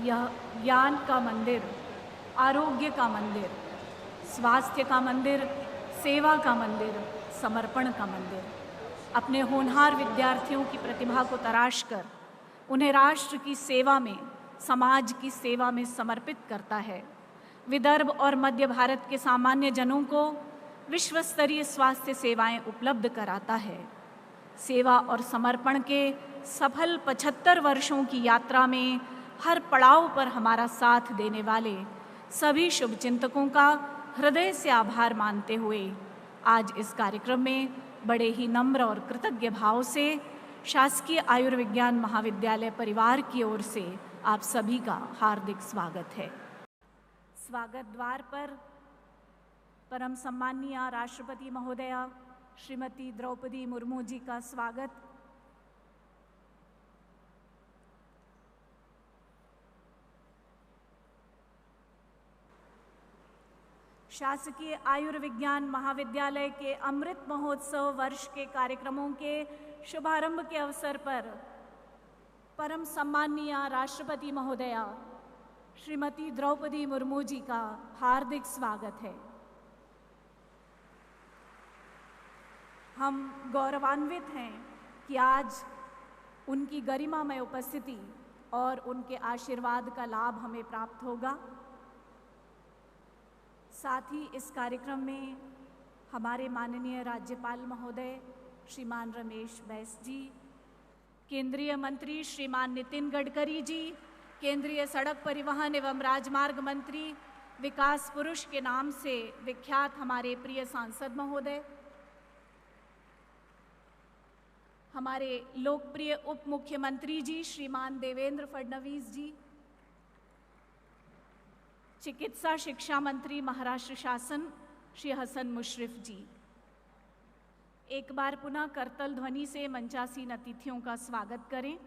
यह ज्ञान का मंदिर, आरोग्य का मंदिर, स्वास्थ्य का मंदिर, सेवा का मंदिर, समर्पण का मंदिर अपने होनहार विद्यार्थियों की प्रतिभा को तराश कर उन्हें राष्ट्र की सेवा में, समाज की सेवा में समर्पित करता है। विदर्भ और मध्य भारत के सामान्य जनों को विश्व स्तरीय स्वास्थ्य सेवाएं उपलब्ध कराता है। सेवा और समर्पण के सफल 75 वर्षों की यात्रा में हर पड़ाव पर हमारा साथ देने वाले सभी शुभचिंतकों का हृदय से आभार मानते हुए आज इस कार्यक्रम में बड़े ही नम्र और कृतज्ञ भाव से शासकीय आयुर्विज्ञान महाविद्यालय परिवार की ओर से आप सभी का हार्दिक स्वागत है। स्वागत द्वार पर परम सम्माननीय राष्ट्रपति महोदया श्रीमती द्रौपदी मुर्मू जी का स्वागत। शासकीय आयुर्विज्ञान महाविद्यालय के अमृत महोत्सव वर्ष के कार्यक्रमों के शुभारंभ के अवसर पर परम सम्माननीय राष्ट्रपति महोदया श्रीमती द्रौपदी मुर्मू जी का हार्दिक स्वागत है। हम गौरवान्वित हैं कि आज उनकी गरिमामय उपस्थिति और उनके आशीर्वाद का लाभ हमें प्राप्त होगा। साथ ही इस कार्यक्रम में हमारे माननीय राज्यपाल महोदय श्रीमान रमेश बैस जी, केंद्रीय मंत्री श्रीमान नितिन गडकरी जी, केंद्रीय सड़क परिवहन एवं राजमार्ग मंत्री, विकास पुरुष के नाम से विख्यात हमारे प्रिय सांसद महोदय, हमारे लोकप्रिय उप मुख्यमंत्री जी श्रीमान देवेंद्र फडणवीस जी, चिकित्सा शिक्षा मंत्री महाराष्ट्र शासन श्री हसन मुशर्रफ जी। एक बार पुनः करतल ध्वनि से मंचासीन अतिथियों का स्वागत करें।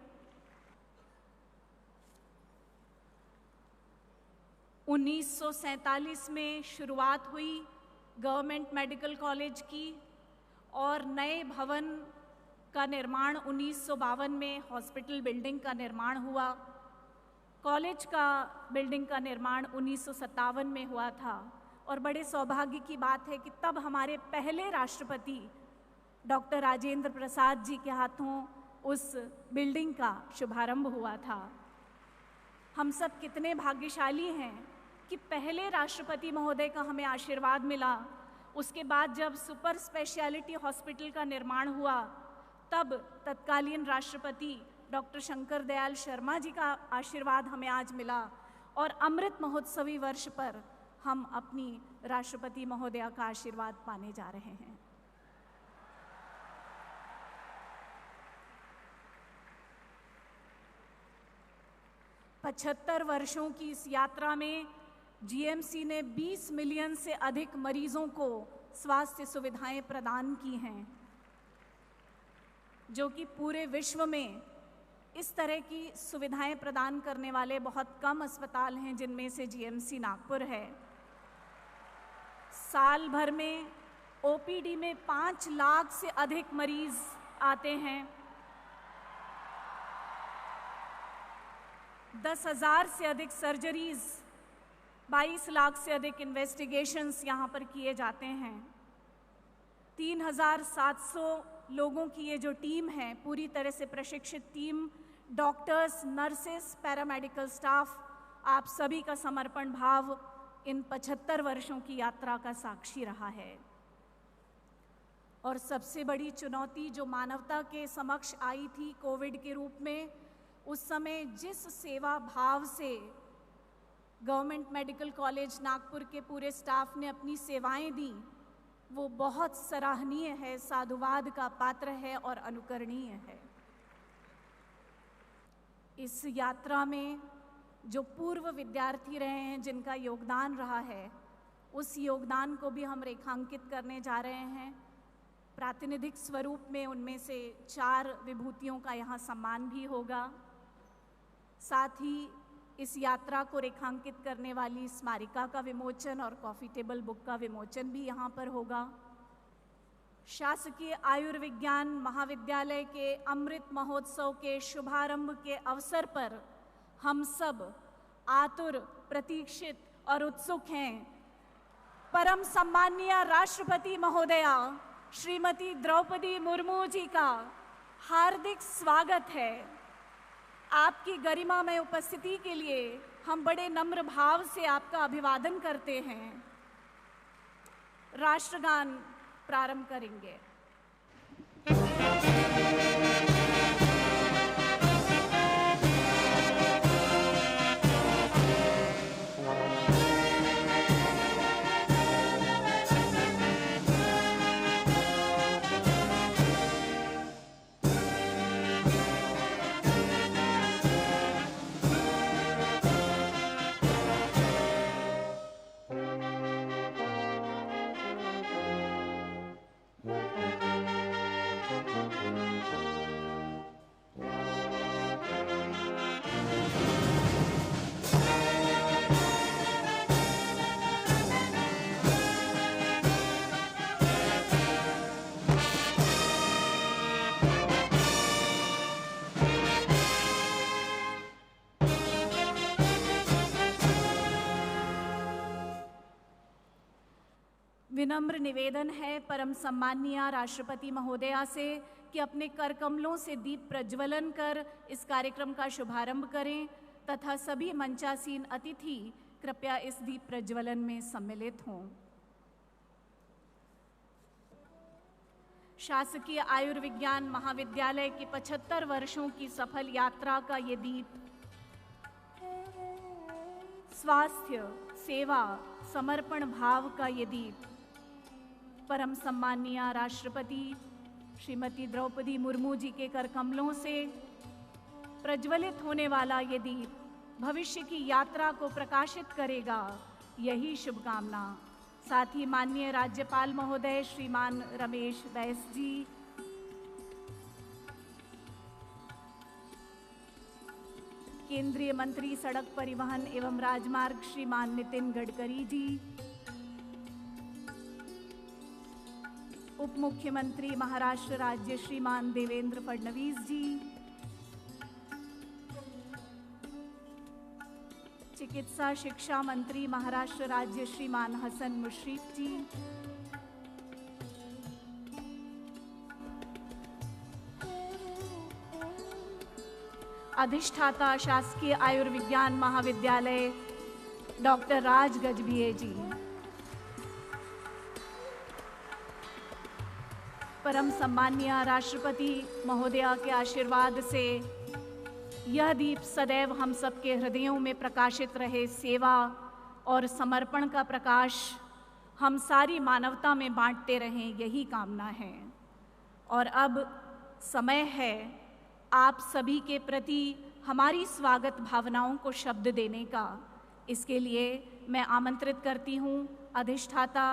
उन्नीस 1947 में शुरुआत हुई गवर्नमेंट मेडिकल कॉलेज की और नए भवन का निर्माण 1952 में हॉस्पिटल बिल्डिंग का निर्माण हुआ। कॉलेज का बिल्डिंग का निर्माण 1957 में हुआ था और बड़े सौभाग्य की बात है कि तब हमारे पहले राष्ट्रपति डॉक्टर राजेंद्र प्रसाद जी के हाथों उस बिल्डिंग का शुभारंभ हुआ था। हम सब कितने भाग्यशाली हैं कि पहले राष्ट्रपति महोदय का हमें आशीर्वाद मिला। उसके बाद जब सुपर स्पेशलिटी हॉस्पिटल का निर्माण हुआ तब तत्कालीन राष्ट्रपति डॉक्टर शंकर दयाल शर्मा जी का आशीर्वाद हमें आज मिला और अमृत महोत्सवी वर्ष पर हम अपनी राष्ट्रपति महोदया का आशीर्वाद पाने जा रहे हैं। पचहत्तर वर्षों की इस यात्रा में जीएमसी ने 20 मिलियन से अधिक मरीजों को स्वास्थ्य सुविधाएं प्रदान की हैं, जो कि पूरे विश्व में इस तरह की सुविधाएं प्रदान करने वाले बहुत कम अस्पताल हैं, जिनमें से जीएमसी नागपुर है। साल भर में ओपीडी में 5 लाख से अधिक मरीज आते हैं। 10,000 से अधिक सर्जरीज, 22 लाख से अधिक इन्वेस्टिगेशंस यहाँ पर किए जाते हैं। 3,700 लोगों की ये जो टीम है, पूरी तरह से प्रशिक्षित team, doctors, nurses, paramedical staff, आप सभी का समर्पण भाव इन 75 वर्षों की यात्रा का साक्षी रहा है। और सबसे बड़ी चुनौती जो मानवता के समक्ष आई थी कोविड के रूप में, उस समय जिस सेवा भाव से गवर्नमेंट मेडिकल कॉलेज नागपुर के पूरे स्टाफ ने अपनी सेवाएं दी, वो बहुत सराहनीय है, साधुवाद का पात्र है और अनुकरणीय है। इस यात्रा में जो पूर्व विद्यार्थी रहे हैं, जिनका योगदान रहा है, उस योगदान को भी हम रेखांकित करने जा रहे हैं। प्रातिनिधिक स्वरूप में उनमें से 4 विभूतियों का यहाँ सम्मान भी होगा। साथ ही इस यात्रा को रेखांकित करने वाली स्मारिका का विमोचन और कॉफ़ी टेबल बुक का विमोचन भी यहाँ पर होगा। शासकीय आयुर्विज्ञान महाविद्यालय के अमृत महोत्सव के शुभारंभ के अवसर पर हम सब आतुर, प्रतीक्षित और उत्सुक हैं परम सम्माननीय राष्ट्रपति महोदया श्रीमती द्रौपदी मुर्मू जी का हार्दिक स्वागत है। आपकी गरिमामय उपस्थिति के लिए हम बड़े नम्र भाव से आपका अभिवादन करते हैं। राष्ट्रगान प्रारंभ करेंगे। विनम्र निवेदन है परम सम्माननीय राष्ट्रपति महोदया से कि अपने कर कमलों से दीप प्रज्वलन कर इस कार्यक्रम का शुभारंभ करें तथा सभी मंचासीन अतिथि कृपया इस दीप प्रज्वलन में सम्मिलित हों। शासकीय आयुर्विज्ञान महाविद्यालय की 75 वर्षों की सफल यात्रा का ये दीप स्वास्थ्य, सेवा, समर्पण भाव का ये दीप परम सम्माननीय राष्ट्रपति श्रीमती द्रौपदी मुर्मू जी के कर कमलों से प्रज्वलित होने वाला ये दीप भविष्य की यात्रा को प्रकाशित करेगा, यही शुभकामना। साथ ही माननीय राज्यपाल महोदय श्रीमान रमेश बैस जी, केंद्रीय मंत्री सड़क परिवहन एवं राजमार्ग श्रीमान नितिन गडकरी जी, उप मुख्यमंत्री महाराष्ट्र राज्य श्रीमान देवेंद्र फडणवीस जी, चिकित्सा शिक्षा मंत्री महाराष्ट्र राज्य श्रीमान हसन मुश्रीफ जी, अधिष्ठाता शासकीय आयुर्विज्ञान महाविद्यालय डॉक्टर राज गजभिये जी, परम सम्माननीय राष्ट्रपति महोदया के आशीर्वाद से यह दीप सदैव हम सबके हृदयों में प्रकाशित रहे। सेवा और समर्पण का प्रकाश हम सारी मानवता में बांटते रहें, यही कामना है। और अब समय है आप सभी के प्रति हमारी स्वागत भावनाओं को शब्द देने का। इसके लिए मैं आमंत्रित करती हूँ अधिष्ठाता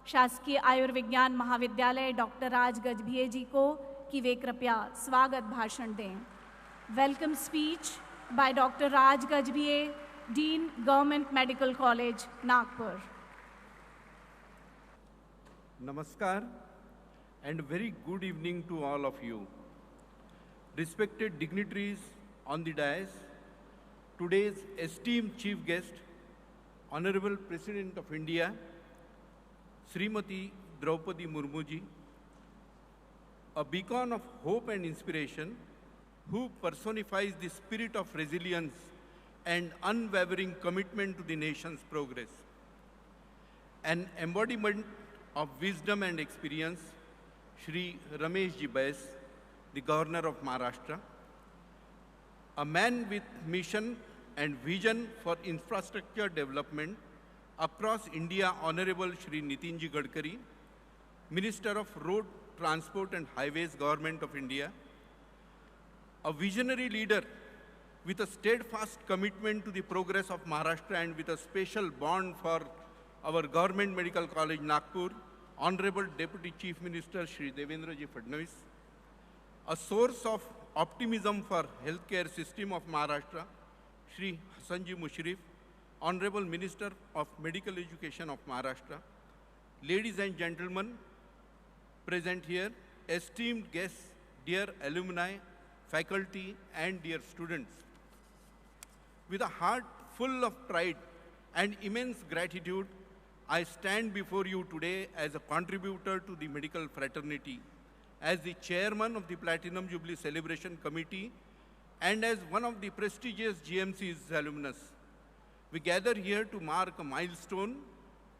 शासकीय आयुर्विज्ञान महाविद्यालय डॉक्टर राज गजभिये जी को कि वे कृपया स्वागत भाषण दें। Welcome speech by doctor Raj Gajbhiye, dean government medical college Nagpur. Namaskar and very good evening to all of you. Respected dignitaries on the dais, today's esteemed chief guest, Honorable President of India, Srimati Draupadi Murmu ji, a beacon of hope and inspiration, who personifies the spirit of resilience and unwavering commitment to the nation's progress. An embodiment of wisdom and experience, Shri Ramesh ji Bais, the Governor of Maharashtra, a man with mission and vision for infrastructure development across India, Honorable Shri Nitin ji Gadkari, Minister of Road Transport and Highways, Government of India, a visionary leader with a steadfast commitment to the progress of Maharashtra and with a special bond for our Government Medical College, Nagpur, Honorable Deputy Chief Minister Shri Devendra ji Fadnavis, a source of optimism for healthcare system of Maharashtra, Shri Hasan ji Mushrif, Honorable Minister of Medical Education of Maharashtra, ladies and gentlemen present here, esteemed guests, dear alumni, faculty, and dear students. With a heart full of pride and immense gratitude, I stand before you today as a contributor to the medical fraternity, as the chairman of the Platinum Jubilee Celebration Committee, and as one of the prestigious GMC's alumnus. We gather here to mark a milestone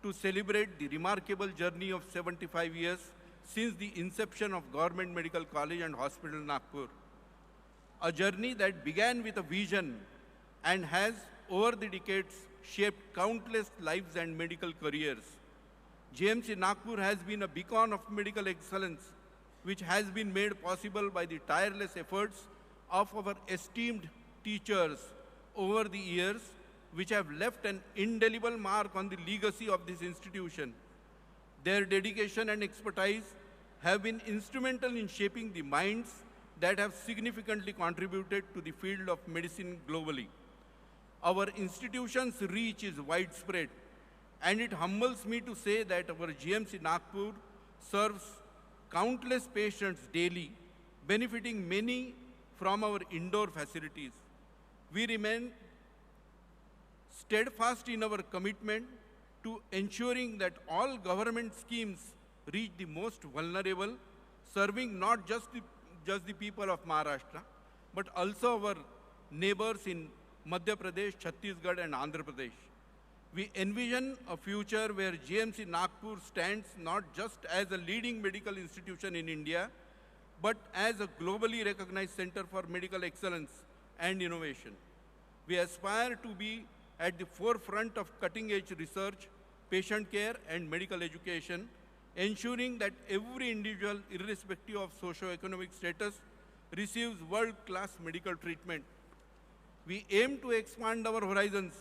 to celebrate the remarkable journey of 75 years since the inception of Government Medical College and Hospital, Nagpur. A journey that began with a vision and has, over the decades, shaped countless lives and medical careers. GMC Nagpur has been a beacon of medical excellence, which has been made possible by the tireless efforts of our esteemed teachers over the years, which have left an indelible mark on the legacy of this institution. Their dedication and expertise have been instrumental in shaping the minds that have significantly contributed to the field of medicine globally. Our institution's reach is widespread, and it humbles me to say that our GMC Nagpur serves countless patients daily, benefiting many from our indoor facilities. We remain steadfast in our commitment to ensuring that all government schemes reach the most vulnerable, serving not just the people of Maharashtra, but also our neighbors in Madhya Pradesh, Chhattisgarh, and Andhra Pradesh. We envision a future where GMC Nagpur stands not just as a leading medical institution in India, but as a globally recognized center for medical excellence and innovation. We aspire to be at the forefront of cutting-edge research, patient care, and medical education, ensuring that every individual, irrespective of socio-economic status, receives world-class medical treatment. We aim to expand our horizons,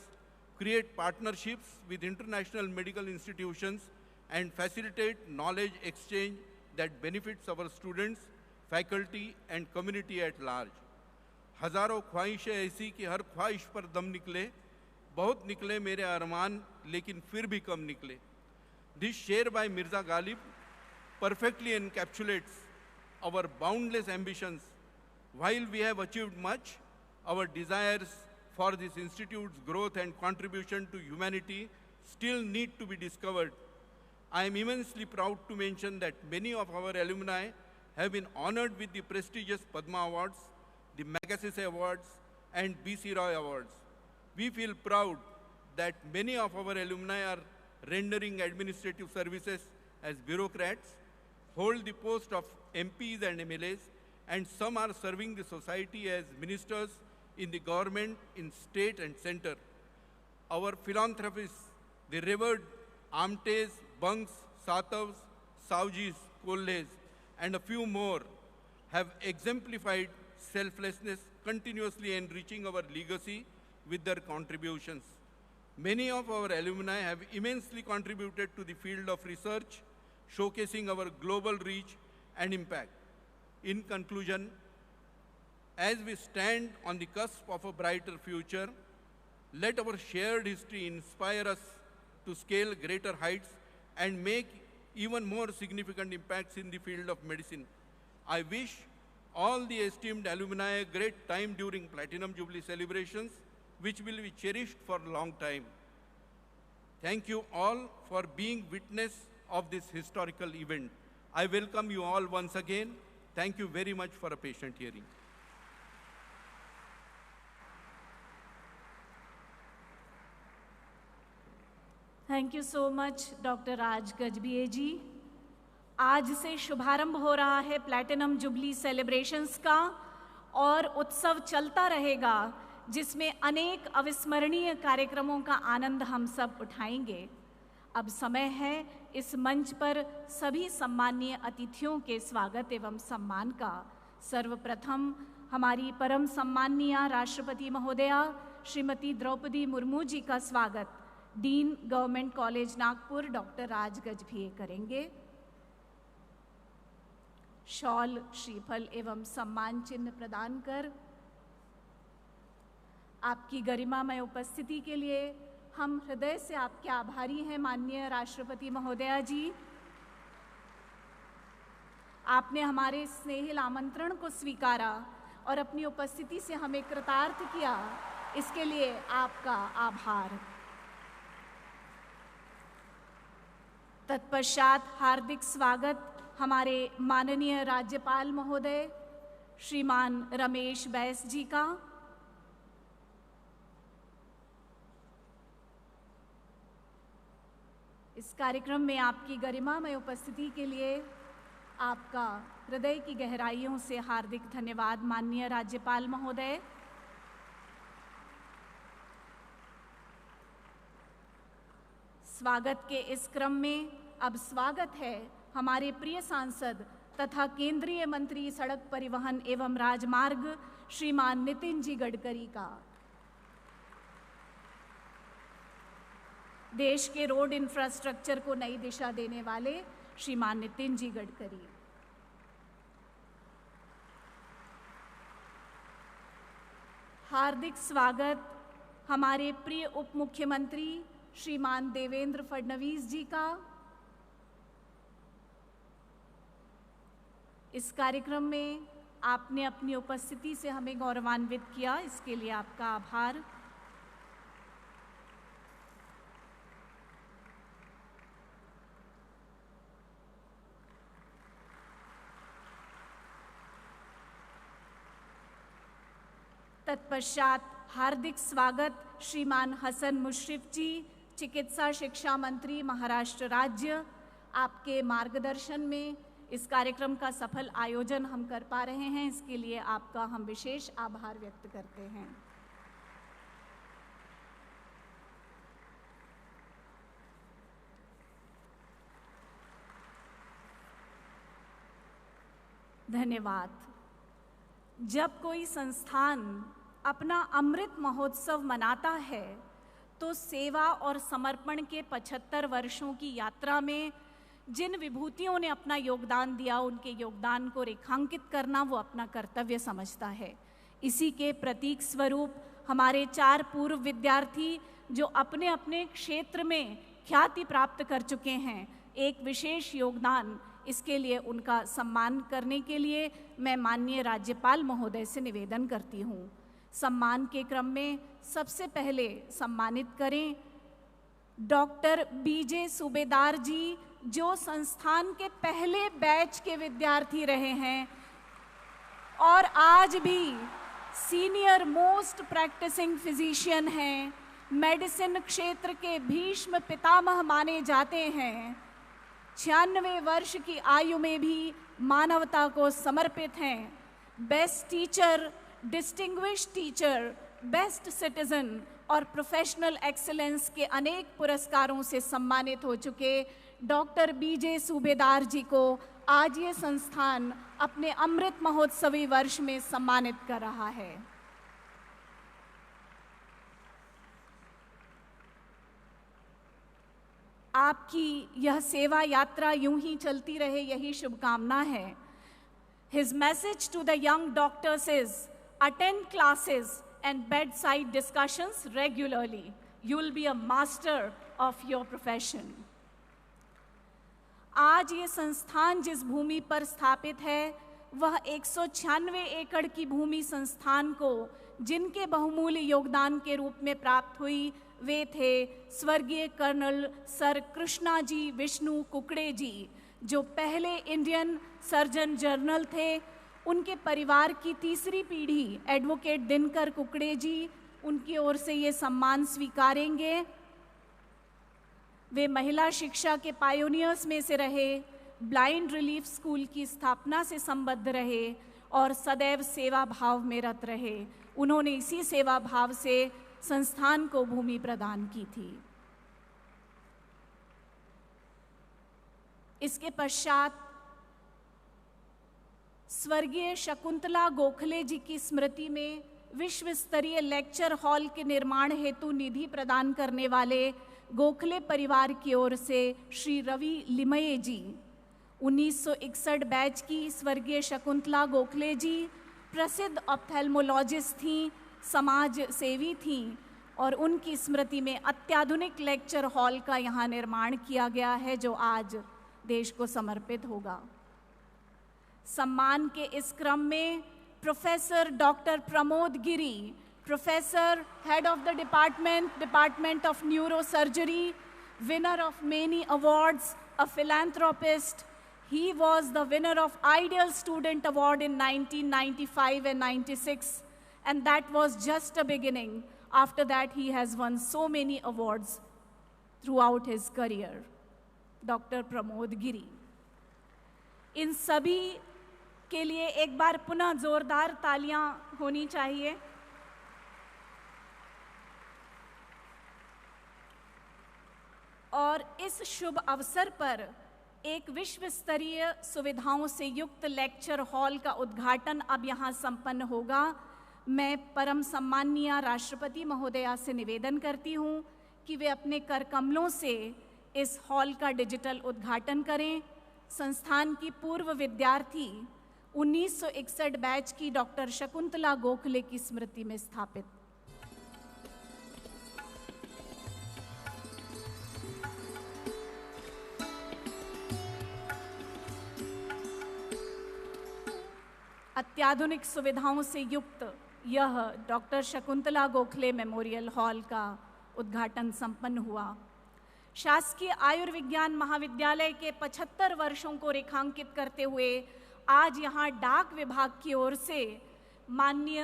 create partnerships with international medical institutions, and facilitate knowledge exchange that benefits our students, faculty, and community at large. हजारों ख्वाहिशें ऐसी कि हर ख्वाहिश पर दम निकले, बहुत निकले मेरे अरमान, लेकिन फिर भी कम निकले. This share by Mirza Ghalib perfectly encapsulates our boundless ambitions. While we have achieved much, our desires for this institute's growth and contribution to humanity still need to be discovered. I am immensely proud to mention that many of our alumni have been honored with the prestigious Padma Awards, the Magsaysay Awards, and B.C. Roy Awards. We feel proud that many of our alumni are rendering administrative services as bureaucrats, hold the post of MPs and MLAs, and some are serving the society as ministers in the government, in state and center. Our philanthropists, the revered Amtes, Bunks, Satavs, Savjis, Kolles, and a few more, have exemplified selflessness, continuously enriching our legacy with their contributions. Many of our alumni have immensely contributed to the field of research, showcasing our global reach and impact. In conclusion, as we stand on the cusp of a brighter future, let our shared history inspire us to scale greater heights and make even more significant impacts in the field of medicine. I wish all the esteemed alumni a great time during Platinum Jubilee celebrations, which will be cherished for a long time. Thank you all for being witness of this historical event. I welcome you all once again. Thank you very much for a patient hearing. Thank you so much doctor Raj Gajbhiye ji. आज से शुभारंभ हो रहा है platinum jubilee celebrations का और उत्सव चलता रहेगा, जिसमें अनेक अविस्मरणीय कार्यक्रमों का आनंद हम सब उठाएंगे. अब समय है इस मंच पर सभी सम्माननीय अतिथियों के स्वागत एवं सम्मान का. सर्वप्रथम हमारी परम सम्माननीय राष्ट्रपति महोदया श्रीमती द्रौपदी मुर्मू जी का स्वागत dean government college Nagpur doctor Raj Gajbhiye करेंगे. शॉल, श्रीफल एवं सम्मान चिन्ह प्रदान कर आपकी गरिमामय उपस्थिति के लिए हम हृदय से आपके आभारी हैं माननीय राष्ट्रपति महोदया जी. आपने हमारे स्नेहिल आमंत्रण को स्वीकारा और अपनी उपस्थिति से हमें कृतार्थ किया इसके लिए आपका आभार। तत्पश्चात हार्दिक स्वागत हमारे माननीय राज्यपाल महोदय श्रीमान रमेश बैस जी का। इस कार्यक्रम में आपकी गरिमामय उपस्थिति के लिए आपका हृदय की गहराइयों से हार्दिक धन्यवाद माननीय राज्यपाल महोदय। स्वागत के इस क्रम में अब स्वागत है हमारे प्रिय सांसद तथा केंद्रीय मंत्री सड़क परिवहन एवं राजमार्ग श्रीमान नितिन जी गडकरी का। देश के रोड इंफ्रास्ट्रक्चर को नई दिशा देने वाले श्रीमान नितिन जी गडकरी। हार्दिक स्वागत हमारे प्रिय उप मुख्यमंत्री श्रीमान देवेंद्र फडणवीस जी का। इस कार्यक्रम में आपने अपनी उपस्थिति से हमें गौरवान्वित किया, इसके लिए आपका आभार। तत्पश्चात हार्दिक स्वागत श्रीमान हसन मुशर्रफ जी, चिकित्सा शिक्षा मंत्री महाराष्ट्र राज्य। आपके मार्गदर्शन में इस कार्यक्रम का सफल आयोजन हम कर पा रहे हैं, इसके लिए आपका हम विशेष आभार व्यक्त करते हैं। धन्यवाद। जब कोई संस्थान अपना अमृत महोत्सव मनाता है तो सेवा और समर्पण के 75 वर्षों की यात्रा में जिन विभूतियों ने अपना योगदान दिया, उनके योगदान को रेखांकित करना वो अपना कर्तव्य समझता है। इसी के प्रतीक स्वरूप हमारे 4 पूर्व विद्यार्थी जो अपने अपने क्षेत्र में ख्याति प्राप्त कर चुके हैं, एक विशेष योगदान, इसके लिए उनका सम्मान करने के लिए मैं माननीय राज्यपाल महोदय से निवेदन करती हूँ। सम्मान के क्रम में सबसे पहले सम्मानित करें डॉक्टर बीजे सूबेदार जी, जो संस्थान के पहले बैच के विद्यार्थी रहे हैं और आज भी सीनियर मोस्ट प्रैक्टिसिंग फिजिशियन हैं, मेडिसिन क्षेत्र के भीष्म पितामह माने जाते हैं। 96 वर्ष की आयु में भी मानवता को समर्पित हैं। Best teacher, distinguished teacher, best citizen और प्रोफेशनल एक्सीलेंस के अनेक पुरस्कारों से सम्मानित हो चुके डॉक्टर बीजे सूबेदार जी को आज ये संस्थान अपने अमृत महोत्सवी वर्ष में सम्मानित कर रहा है। आपकी यह सेवा यात्रा यूं ही चलती रहे, यही शुभकामना है। His message to the young doctors is, attend classes and bedside discussions regularly. You will be a master of your profession. आज ये संस्थान जिस भूमि पर स्थापित है, वह 196 एकड़ की भूमि संस्थान को जिनके बहुमूल्य योगदान के रूप में प्राप्त हुई, वे थे स्वर्गीय कर्नल सर कृष्णा जी विष्णु कुकड़े जी, जो पहले इंडियन सर्जन जनरल थे। उनके परिवार की तीसरी पीढ़ी एडवोकेट दिनकर कुकड़े जी उनकी ओर से ये सम्मान स्वीकारेंगे। वे महिला शिक्षा के पायोनियर्स में से रहे, ब्लाइंड रिलीफ स्कूल की स्थापना से संबद्ध रहे और सदैव सेवा भाव में रत रहे। उन्होंने इसी सेवा भाव से संस्थान को भूमि प्रदान की थी। इसके पश्चात स्वर्गीय शकुंतला गोखले जी की स्मृति में विश्व स्तरीय लेक्चर हॉल के निर्माण हेतु निधि प्रदान करने वाले गोखले परिवार की ओर से श्री रवि लिमये जी, 1961 बैच की स्वर्गीय शकुंतला गोखले जी प्रसिद्ध ऑप्थेल्मोलॉजिस्ट थीं, समाज सेवी थीं और उनकी स्मृति में अत्याधुनिक लेक्चर हॉल का यहाँ निर्माण किया गया है, जो आज देश को समर्पित होगा। सम्मान के इस क्रम में professor doctor Pramod Giri, Professor, Head of the Department of Neurosurgery, winner of many awards, a philanthropist. He was the winner of Ideal Student Award in 1995 and 96, and that was just a beginning. After that, he has won so many awards throughout his career. Dr. Pramod Giri. इन सभी के लिए एक बार पुनः जोरदार तालियां होनी चाहिए। और इस शुभ अवसर पर एक विश्व स्तरीय सुविधाओं से युक्त लेक्चर हॉल का उद्घाटन अब यहाँ संपन्न होगा। मैं परम सम्माननीय राष्ट्रपति महोदया से निवेदन करती हूँ कि वे अपने कर कमलों से इस हॉल का डिजिटल उद्घाटन करें। संस्थान की पूर्व विद्यार्थी 1961 बैच की डॉक्टर शकुंतला गोखले की स्मृति में स्थापित। अत्याधुनिक सुविधाओं से युक्त यह doctor Shakuntala Gokhale memorial hall का उद्घाटन संपन्न हुआ। शासकीय आयुर्विज्ञान महाविद्यालय के 75 वर्षों को रेखांकित करते हुए आज यहाँ डाक विभाग की ओर से माननीय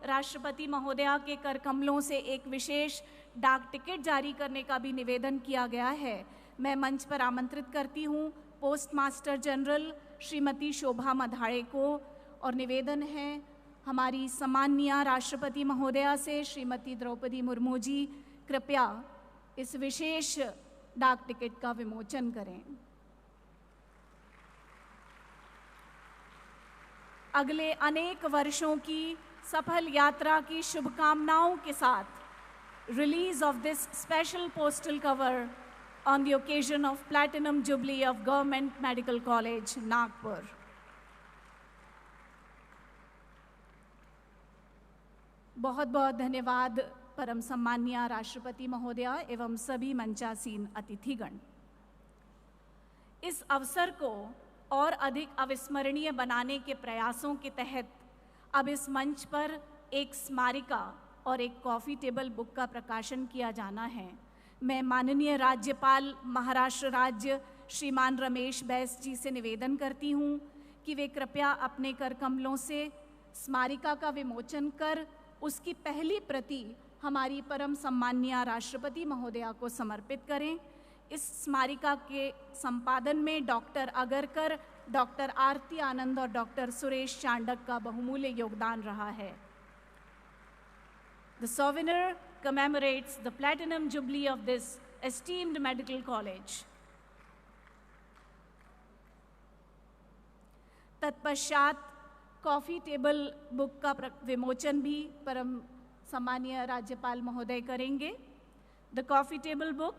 राष्ट्रपति महोदया के कर कमलों से एक विशेष डाक टिकट जारी करने का भी निवेदन किया गया है। मैं मंच पर आमंत्रित करती हूँ पोस्ट मास्टर जनरल श्रीमती शोभा मधाड़े को, और निवेदन है हमारी सम्माननीय राष्ट्रपति महोदया से श्रीमती द्रौपदी मुर्मू जी कृपया इस विशेष डाक टिकट का विमोचन करें। अगले अनेक वर्षों की सफल यात्रा की शुभकामनाओं के साथ release of this special postal cover on the occasion of platinum jubilee of government medical college Nagpur. बहुत बहुत धन्यवाद परम सम्माननीय राष्ट्रपति महोदया एवं सभी मंचासीन अतिथिगण। इस अवसर को और अधिक अविस्मरणीय बनाने के प्रयासों के तहत अब इस मंच पर एक स्मारिका और एक कॉफ़ी टेबल बुक का प्रकाशन किया जाना है। मैं माननीय राज्यपाल महाराष्ट्र राज्य श्रीमान रमेश बैस जी से निवेदन करती हूँ कि वे कृपया अपने कर कमलों से स्मारिका का विमोचन कर उसकी पहली प्रति हमारी परम सम्माननीय राष्ट्रपति महोदया को समर्पित करें। इस स्मारिका के संपादन में डॉक्टर अगरकर, डॉक्टर आरती आनंद और डॉक्टर सुरेश चांडक का बहुमूल्य योगदान रहा है। The souvenir commemorates the platinum jubilee of this esteemed medical college. तत्पश्चात कॉफ़ी टेबल बुक का विमोचन भी परम सम्माननीय राज्यपाल महोदय करेंगे। The coffee table book,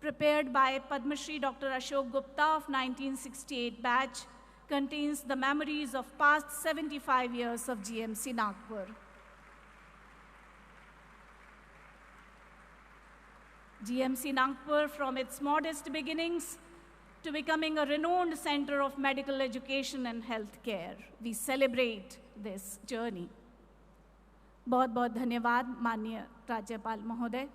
prepared by Padma Shri Dr. Ashok Gupta of 1968 batch, contains the memories of past 75 years of GMC Nagpur. GMC Nagpur, from its modest beginnings to becoming a renowned center of medical education and healthcare, we celebrate this journey. बहुत बहुत धन्यवाद माननीय राज्यपाल महोदय।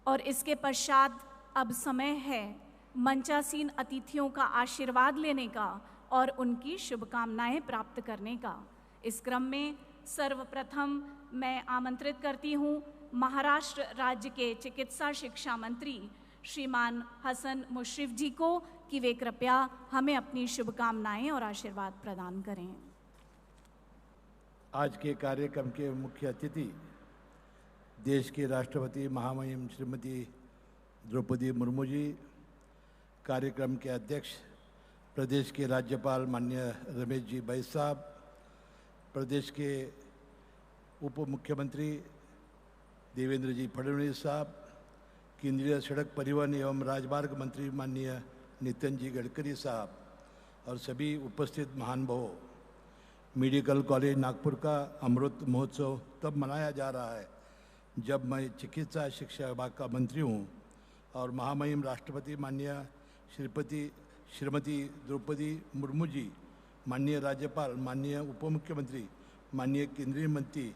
और इसके पश्चात अब समय है मंचासीन अतिथियों का आशीर्वाद लेने का और उनकी शुभकामनाएं प्राप्त करने का। इस क्रम में सर्वप्रथम मैं आमंत्रित करती हूँ महाराष्ट्र राज्य के चिकित्सा शिक्षा मंत्री श्रीमान हसन मुशर्रफ जी को कि वे कृपया हमें अपनी शुभकामनाएं और आशीर्वाद प्रदान करें। आज के कार्यक्रम के मुख्य अतिथि देश के राष्ट्रपति महामहिम श्रीमती द्रौपदी मुर्मू जी, कार्यक्रम के अध्यक्ष प्रदेश के राज्यपाल माननीय रमेश जी बैस साहब, प्रदेश के उप मुख्यमंत्री देवेंद्र जी फडणवीस साहब, केंद्रीय सड़क परिवहन एवं राजमार्ग मंत्री माननीय नितिन जी गडकरी साहब और सभी उपस्थित महानुभावों, मेडिकल कॉलेज नागपुर का अमृत महोत्सव तब मनाया जा रहा है जब मैं चिकित्सा शिक्षा विभाग का मंत्री हूँ और महामहिम राष्ट्रपति माननीय श्रीमती द्रौपदी मुर्मू जी, माननीय राज्यपाल, माननीय उप मुख्यमंत्री माननीय केंद्रीय मंत्री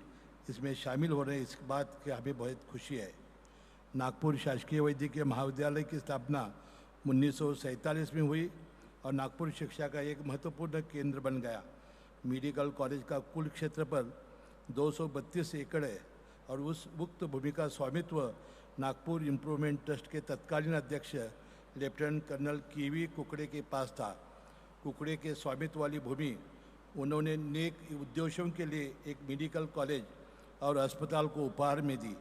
इसमें शामिल हो रहे हैं, इस बात की हमें बहुत खुशी है। नागपुर शासकीय वैद्यकीय महाविद्यालय की स्थापना 1947 में हुई और नागपुर शिक्षा का एक महत्वपूर्ण केंद्र बन गया। मेडिकल कॉलेज का कुल क्षेत्रफल 232 एकड़ है और उस उक्त भूमि का स्वामित्व नागपुर इम्प्रूवमेंट ट्रस्ट के तत्कालीन अध्यक्ष लेफ्टिनेंट कर्नल केवी कुकड़े के पास था। कुकड़े के स्वामित्व वाली भूमि उन्होंने नेक उद्देश्यों के लिए एक मेडिकल कॉलेज और अस्पताल को उपहार में दी।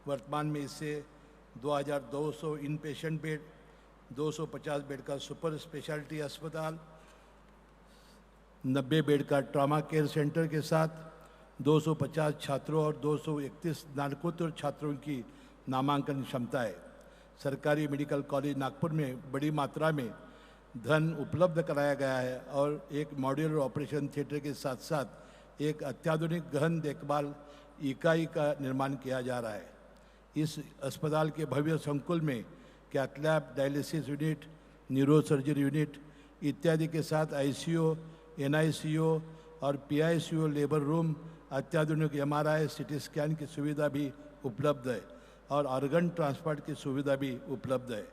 वर्तमान में इससे 2200 इन पेशेंट बेड, 250 बेड का सुपर स्पेशलिटी अस्पताल, 90 बेड का ट्रॉमा केयर सेंटर के साथ 250 छात्रों और 231 स्नातकोत्तर छात्रों की नामांकन क्षमता है। सरकारी मेडिकल कॉलेज नागपुर में बड़ी मात्रा में धन उपलब्ध कराया गया है और एक मॉड्यूलर ऑपरेशन थिएटर के साथ साथ एक अत्याधुनिक गहन देखभाल इकाई का निर्माण किया जा रहा है। इस अस्पताल के भव्य संकुल में cath lab, dialysis unit, neuro surgery unit इत्यादि के साथ आईसीयू, एनआईसीयू और पीआईसीयू, लेबर रूम, अत्याधुनिक एमआरआई, सिटी स्कैन की सुविधा भी उपलब्ध है और ऑर्गन ट्रांसप्लांट की सुविधा भी उपलब्ध है।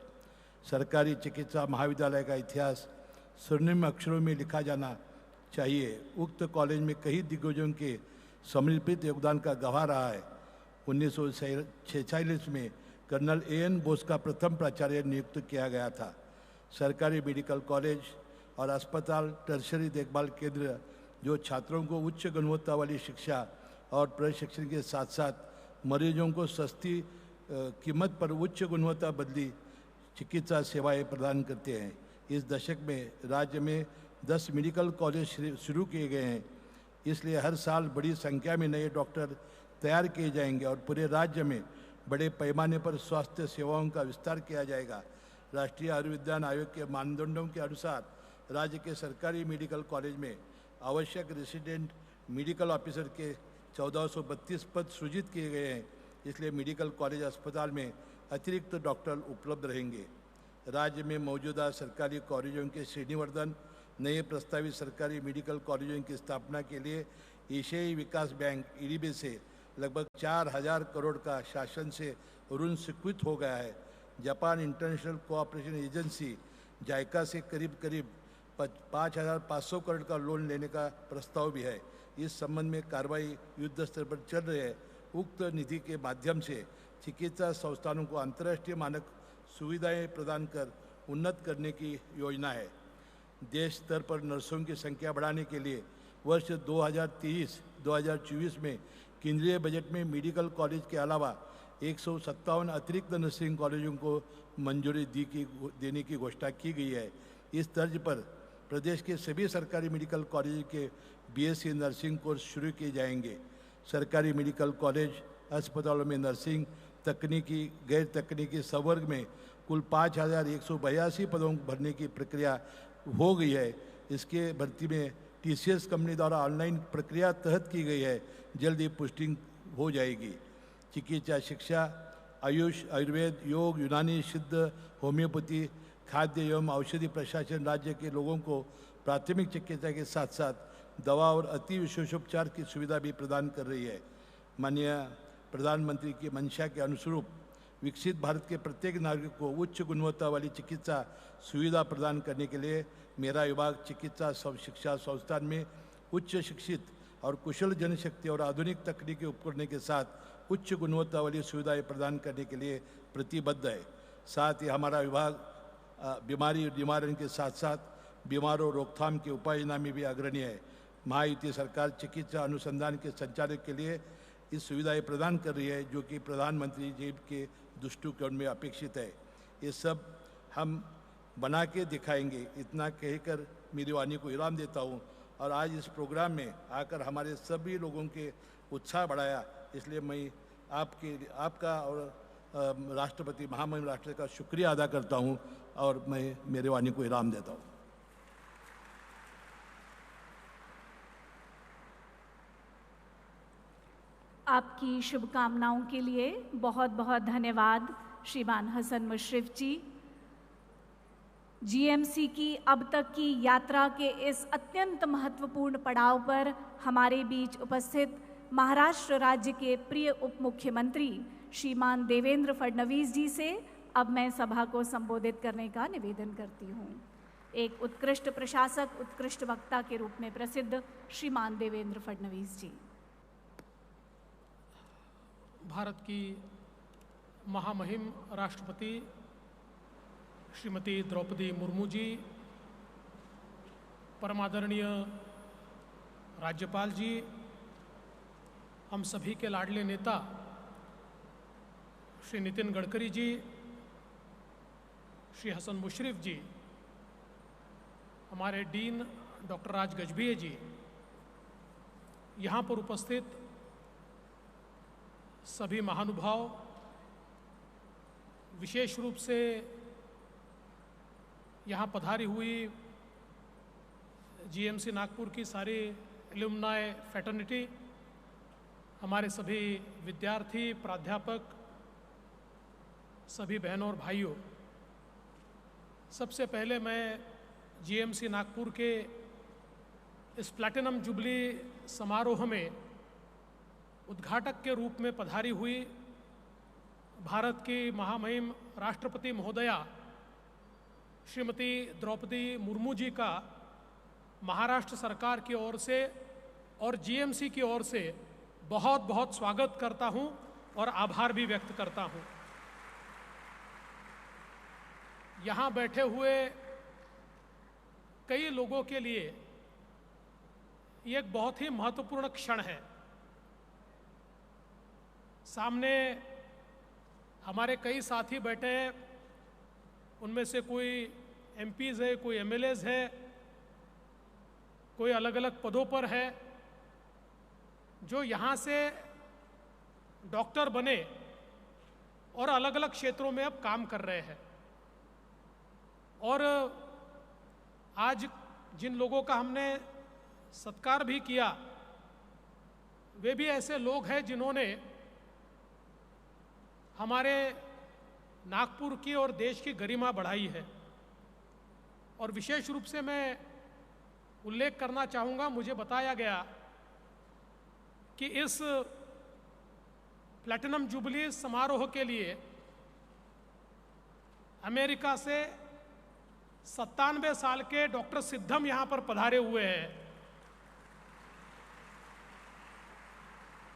सरकारी चिकित्सा महाविद्यालय का इतिहास स्वर्णिम अक्षरों में लिखा जाना चाहिए। उक्त कॉलेज में कई दिग्गजों के समर्पित योगदान का गवाह रहा है। 1946 में कर्नल एएन बोस का प्रथम प्राचार्य नियुक्त किया गया था। सरकारी मेडिकल कॉलेज और अस्पताल टर्शरी देखभाल केंद्र जो छात्रों को उच्च गुणवत्ता वाली शिक्षा और प्रशिक्षण के साथ साथ मरीजों को सस्ती कीमत पर उच्च गुणवत्ता बदली चिकित्सा सेवाएं प्रदान करते हैं। इस दशक में राज्य में 10 मेडिकल कॉलेज शुरू किए गए हैं, इसलिए हर साल बड़ी संख्या में नए डॉक्टर तैयार किए जाएंगे और पूरे राज्य में बड़े पैमाने पर स्वास्थ्य सेवाओं का विस्तार किया जाएगा। राष्ट्रीय आयुर्विज्ञान आयोग के मानदंडों के अनुसार राज्य के सरकारी मेडिकल कॉलेज में आवश्यक रेसिडेंट मेडिकल ऑफिसर के 1432 पद सृजित किए गए हैं, इसलिए मेडिकल कॉलेज अस्पताल में अतिरिक्त डॉक्टर उपलब्ध रहेंगे। राज्य में मौजूदा सरकारी कॉलेजों के श्रेणीवर्धन, नए प्रस्तावित सरकारी मेडिकल कॉलेजों की स्थापना के लिए एशियाई विकास बैंक ईडीबी से लगभग 4000 करोड़ का शासन से ऋण स्वीकृत हो गया है। जापान इंटरनेशनल कोऑपरेशन एजेंसी जायका से करीब 5500 करोड़ का लोन लेने का प्रस्ताव भी है। इस संबंध में कार्रवाई युद्ध स्तर पर चल रही है। उक्त निधि के माध्यम से चिकित्सा संस्थानों को अंतर्राष्ट्रीय मानक सुविधाएं प्रदान कर उन्नत करने की योजना है। देश स्तर पर नर्सों की संख्या बढ़ाने के लिए वर्ष 2023-2024 में केंद्रीय बजट में मेडिकल कॉलेज के अलावा 157 अतिरिक्त नर्सिंग कॉलेजों को मंजूरी देने की घोषणा की गई है। इस तर्ज पर प्रदेश के सभी सरकारी मेडिकल कॉलेज के बीएससी नर्सिंग कोर्स शुरू किए जाएंगे। सरकारी मेडिकल कॉलेज अस्पतालों में नर्सिंग, तकनीकी, गैर तकनीकी संवर्ग में कुल 5182 पदों भरने की प्रक्रिया हो गई है। इसके भर्ती में टीसीएस कंपनी द्वारा ऑनलाइन प्रक्रिया तहत की गई है, जल्द ही पोस्टिंग हो जाएगी। चिकित्सा शिक्षा, आयुष, आयुर्वेद, योग, यूनानी, सिद्ध, होम्योपैथी, खाद्य एवं औषधि प्रशासन राज्य के लोगों को प्राथमिक चिकित्सा के साथ साथ दवा और अति विशेषोपचार की सुविधा भी प्रदान कर रही है। माननीय प्रधानमंत्री की मंशा के अनुरूप विकसित भारत के प्रत्येक नागरिक को उच्च गुणवत्ता वाली चिकित्सा सुविधा प्रदान करने के लिए मेरा विभाग चिकित्सा शिक्षा संस्थान में उच्च शिक्षित और कुशल जनशक्ति और आधुनिक तकनीकी उपकरणों के साथ उच्च गुणवत्ता वाली सुविधाएं प्रदान करने के लिए प्रतिबद्ध है। साथ ही हमारा विभाग बीमारी निवारण के साथ साथ बीमारों रोकथाम के उपाय योजना में भी अग्रणी है। महायुति सरकार चिकित्सा अनुसंधान के संचालन के लिए इस सुविधाएं प्रदान कर रही है, जो कि प्रधानमंत्री जी के दृष्टिकोण में अपेक्षित है। ये सब हम बना के दिखाएंगे। इतना कहकर मेरी वाणी को विराम देता हूँ और आज इस प्रोग्राम में आकर हमारे सभी लोगों के उत्साह बढ़ाया, इसलिए मैं आपका और राष्ट्रपति महामहिम राष्ट्र का शुक्रिया अदा करता हूँ और मैं मेरी वाणी को विराम देता हूँ। आपकी शुभकामनाओं के लिए बहुत बहुत धन्यवाद श्रीमान हसन मुशर्रफ जी। जीएमसी की अब तक की यात्रा के इस अत्यंत महत्वपूर्ण पड़ाव पर हमारे बीच उपस्थित महाराष्ट्र राज्य के प्रिय उप मुख्यमंत्री श्रीमान देवेंद्र फडणवीस जी से अब मैं सभा को संबोधित करने का निवेदन करती हूँ। एक उत्कृष्ट प्रशासक, उत्कृष्ट वक्ता के रूप में प्रसिद्ध श्रीमान देवेंद्र फडणवीस जी। भारत की महामहिम राष्ट्रपति श्रीमती द्रौपदी मुर्मू जी, परमादरणीय राज्यपाल जी, हम सभी के लाडले नेता श्री नितिन गडकरी जी, श्री हसन मुशर्रफ जी, हमारे डीन डॉक्टर राज गजभिये जी, यहाँ पर उपस्थित सभी महानुभाव, विशेष रूप से यहाँ पधारी हुई जीएमसी नागपुर की सारी एलुमनाई फ्रेटर्निटी, हमारे सभी विद्यार्थी, प्राध्यापक, सभी बहनों और भाइयों, सबसे पहले मैं जीएमसी नागपुर के इस प्लैटिनम जुबली समारोह में उद्घाटक के रूप में पधारी हुई भारत की महामहिम राष्ट्रपति महोदया श्रीमती द्रौपदी मुर्मू जी का महाराष्ट्र सरकार की ओर से और जीएमसी की ओर से बहुत बहुत स्वागत करता हूं और आभार भी व्यक्त करता हूं। यहाँ बैठे हुए कई लोगों के लिए ये एक बहुत ही महत्वपूर्ण क्षण है। सामने हमारे कई साथी बैठे हैं, उनमें से कोई एमपीज़ है, कोई एमएलएज़ है, कोई अलग अलग पदों पर है, जो यहाँ से डॉक्टर बने और अलग अलग क्षेत्रों में अब काम कर रहे हैं। और आज जिन लोगों का हमने सत्कार भी किया, वे भी ऐसे लोग हैं जिन्होंने हमारे नागपुर की और देश की गरिमा बढ़ाई है। और विशेष रूप से मैं उल्लेख करना चाहूँगा, मुझे बताया गया कि इस प्लैटिनम जुबली समारोह के लिए अमेरिका से 97 साल के डॉक्टर सिद्धम यहाँ पर पधारे हुए हैं।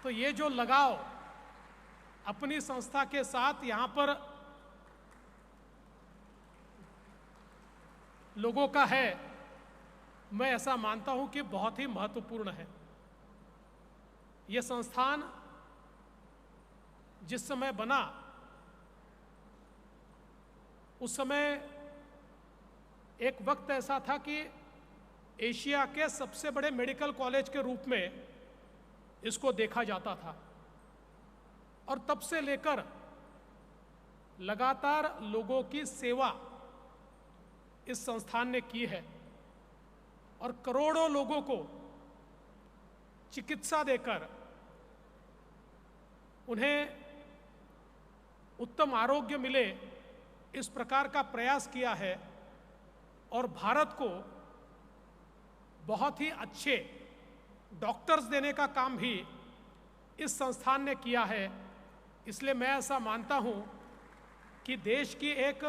तो ये जो लगाव अपनी संस्था के साथ यहाँ पर लोगों का है, मैं ऐसा मानता हूँ कि बहुत ही महत्वपूर्ण है। ये संस्थान जिस समय बना, उस समय एक वक्त ऐसा था कि एशिया के सबसे बड़े मेडिकल कॉलेज के रूप में इसको देखा जाता था। और तब से लेकर लगातार लोगों की सेवा इस संस्थान ने की है और करोड़ों लोगों को चिकित्सा देकर उन्हें उत्तम आरोग्य मिले, इस प्रकार का प्रयास किया है। और भारत को बहुत ही अच्छे डॉक्टर्स देने का काम भी इस संस्थान ने किया है। इसलिए मैं ऐसा मानता हूं कि देश की एक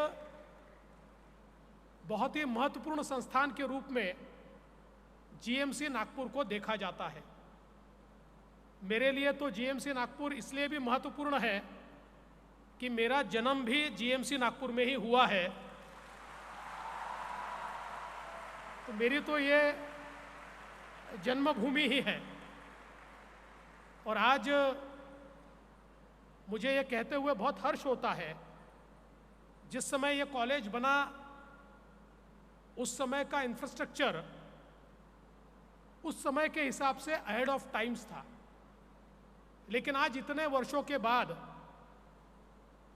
बहुत ही महत्वपूर्ण संस्थान के रूप में जीएमसी नागपुर को देखा जाता है। मेरे लिए तो जीएमसी नागपुर इसलिए भी महत्वपूर्ण है कि मेरा जन्म भी जीएमसी नागपुर में ही हुआ है। तो मेरी तो ये जन्मभूमि ही है। और आज मुझे ये कहते हुए बहुत हर्ष होता है, जिस समय ये कॉलेज बना उस समय का इंफ्रास्ट्रक्चर उस समय के हिसाब से अहेड ऑफ टाइम्स था, लेकिन आज इतने वर्षों के बाद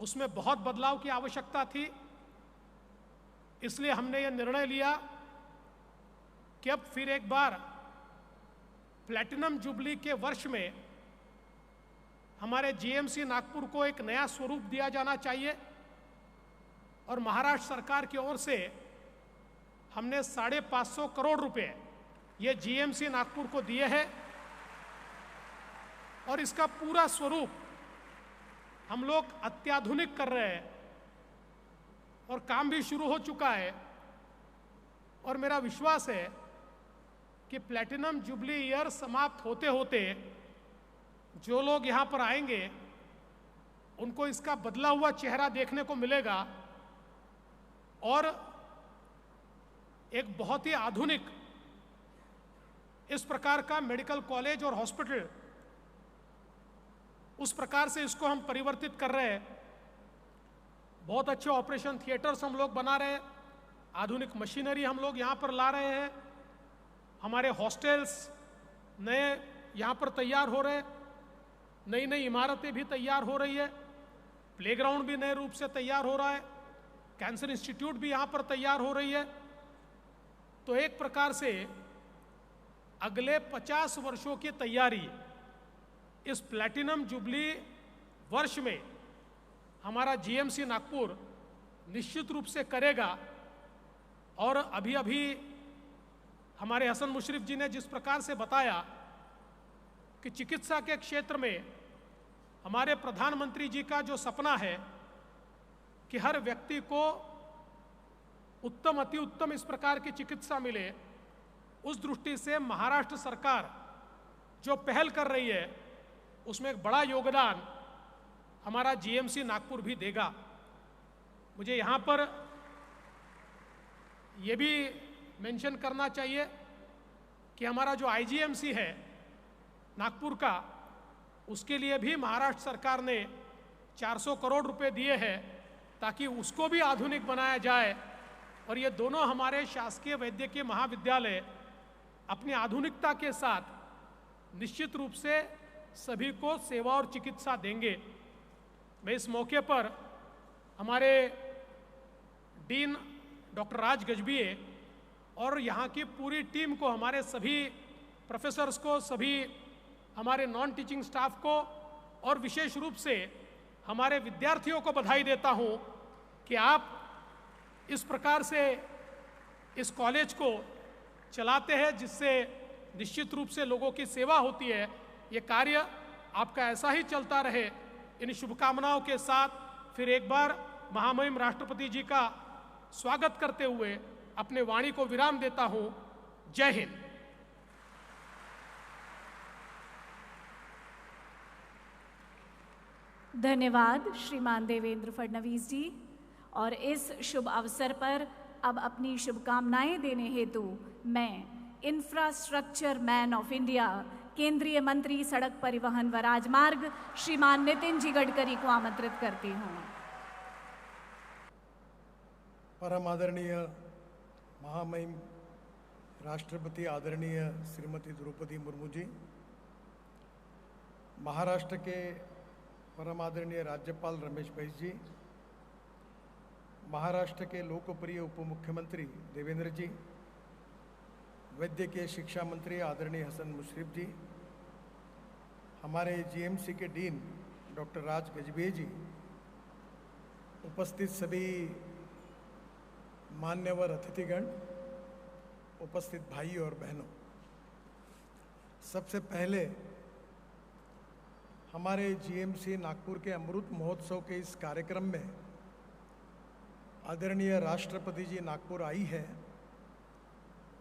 उसमें बहुत बदलाव की आवश्यकता थी। इसलिए हमने ये निर्णय लिया कि अब फिर एक बार प्लैटिनम जुबली के वर्ष में हमारे जीएमसी नागपुर को एक नया स्वरूप दिया जाना चाहिए। और महाराष्ट्र सरकार की ओर से हमने 550 करोड़ रुपए ये जीएमसी नागपुर को दिए हैं और इसका पूरा स्वरूप हम लोग अत्याधुनिक कर रहे हैं और काम भी शुरू हो चुका है। और मेरा विश्वास है कि प्लैटिनम जुबली ईयर समाप्त होते होते जो लोग यहाँ पर आएंगे उनको इसका बदला हुआ चेहरा देखने को मिलेगा और एक बहुत ही आधुनिक इस प्रकार का मेडिकल कॉलेज और हॉस्पिटल, उस प्रकार से इसको हम परिवर्तित कर रहे हैं। बहुत अच्छे ऑपरेशन थिएटर्स हम लोग बना रहे हैं, आधुनिक मशीनरी हम लोग यहाँ पर ला रहे हैं, हमारे हॉस्टल्स नए यहाँ पर तैयार हो रहे हैं, नई नई इमारतें भी तैयार हो रही है, प्लेग्राउंड भी नए रूप से तैयार हो रहा है, कैंसर इंस्टीट्यूट भी यहाँ पर तैयार हो रही है। तो एक प्रकार से अगले 50 वर्षों की तैयारी इस प्लैटिनम जुबली वर्ष में हमारा जीएमसी नागपुर निश्चित रूप से करेगा। और अभी अभी हमारे हसन मुशर्रफ जी ने जिस प्रकार से बताया कि चिकित्सा के क्षेत्र में हमारे प्रधानमंत्री जी का जो सपना है कि हर व्यक्ति को उत्तम अति उत्तम इस प्रकार की चिकित्सा मिले, उस दृष्टि से महाराष्ट्र सरकार जो पहल कर रही है उसमें एक बड़ा योगदान हमारा जीएमसी नागपुर भी देगा। मुझे यहाँ पर ये भी मेंशन करना चाहिए कि हमारा जो आईजीएमसी है नागपुर का, उसके लिए भी महाराष्ट्र सरकार ने 400 करोड़ रुपए दिए हैं ताकि उसको भी आधुनिक बनाया जाए। और ये दोनों हमारे शासकीय वैद्यकीय महाविद्यालय अपनी आधुनिकता के साथ निश्चित रूप से सभी को सेवा और चिकित्सा देंगे। मैं इस मौके पर हमारे डीन डॉक्टर राज गजभिये और यहाँ की पूरी टीम को, हमारे सभी प्रोफेसर्स को, सभी हमारे नॉन टीचिंग स्टाफ को और विशेष रूप से हमारे विद्यार्थियों को बधाई देता हूँ कि आप इस प्रकार से इस कॉलेज को चलाते हैं जिससे निश्चित रूप से लोगों की सेवा होती है। ये कार्य आपका ऐसा ही चलता रहे। इन शुभकामनाओं के साथ फिर एक बार महामहिम राष्ट्रपति जी का स्वागत करते हुए अपने वाणी को विराम देता हूँ। जय हिंद। धन्यवाद श्रीमान देवेंद्र फडणवीस जी। और इस शुभ अवसर पर अब अपनी शुभकामनाएं देने हेतु मैं इंफ्रास्ट्रक्चर मैन ऑफ इंडिया, केंद्रीय मंत्री सड़क परिवहन व राजमार्ग श्रीमान नितिन जी गडकरी को आमंत्रित करती हूँ। परम आदरणीय महामहिम राष्ट्रपति आदरणीय श्रीमती द्रौपदी मुर्मू जी, महाराष्ट्र के परम आदरणीय राज्यपाल रमेश बैस जी, महाराष्ट्र के लोकप्रिय उप मुख्यमंत्री देवेंद्र जी, वैद्यकीय शिक्षा मंत्री आदरणीय हसन मुशर्रफ जी, हमारे जीएमसी के डीन डॉक्टर राज गजभिये जी, उपस्थित सभी मान्यवर अतिथिगण, उपस्थित भाई और बहनों, सबसे पहले हमारे जीएमसी नागपुर के अमृत महोत्सव के इस कार्यक्रम में आदरणीय राष्ट्रपति जी नागपुर आई है,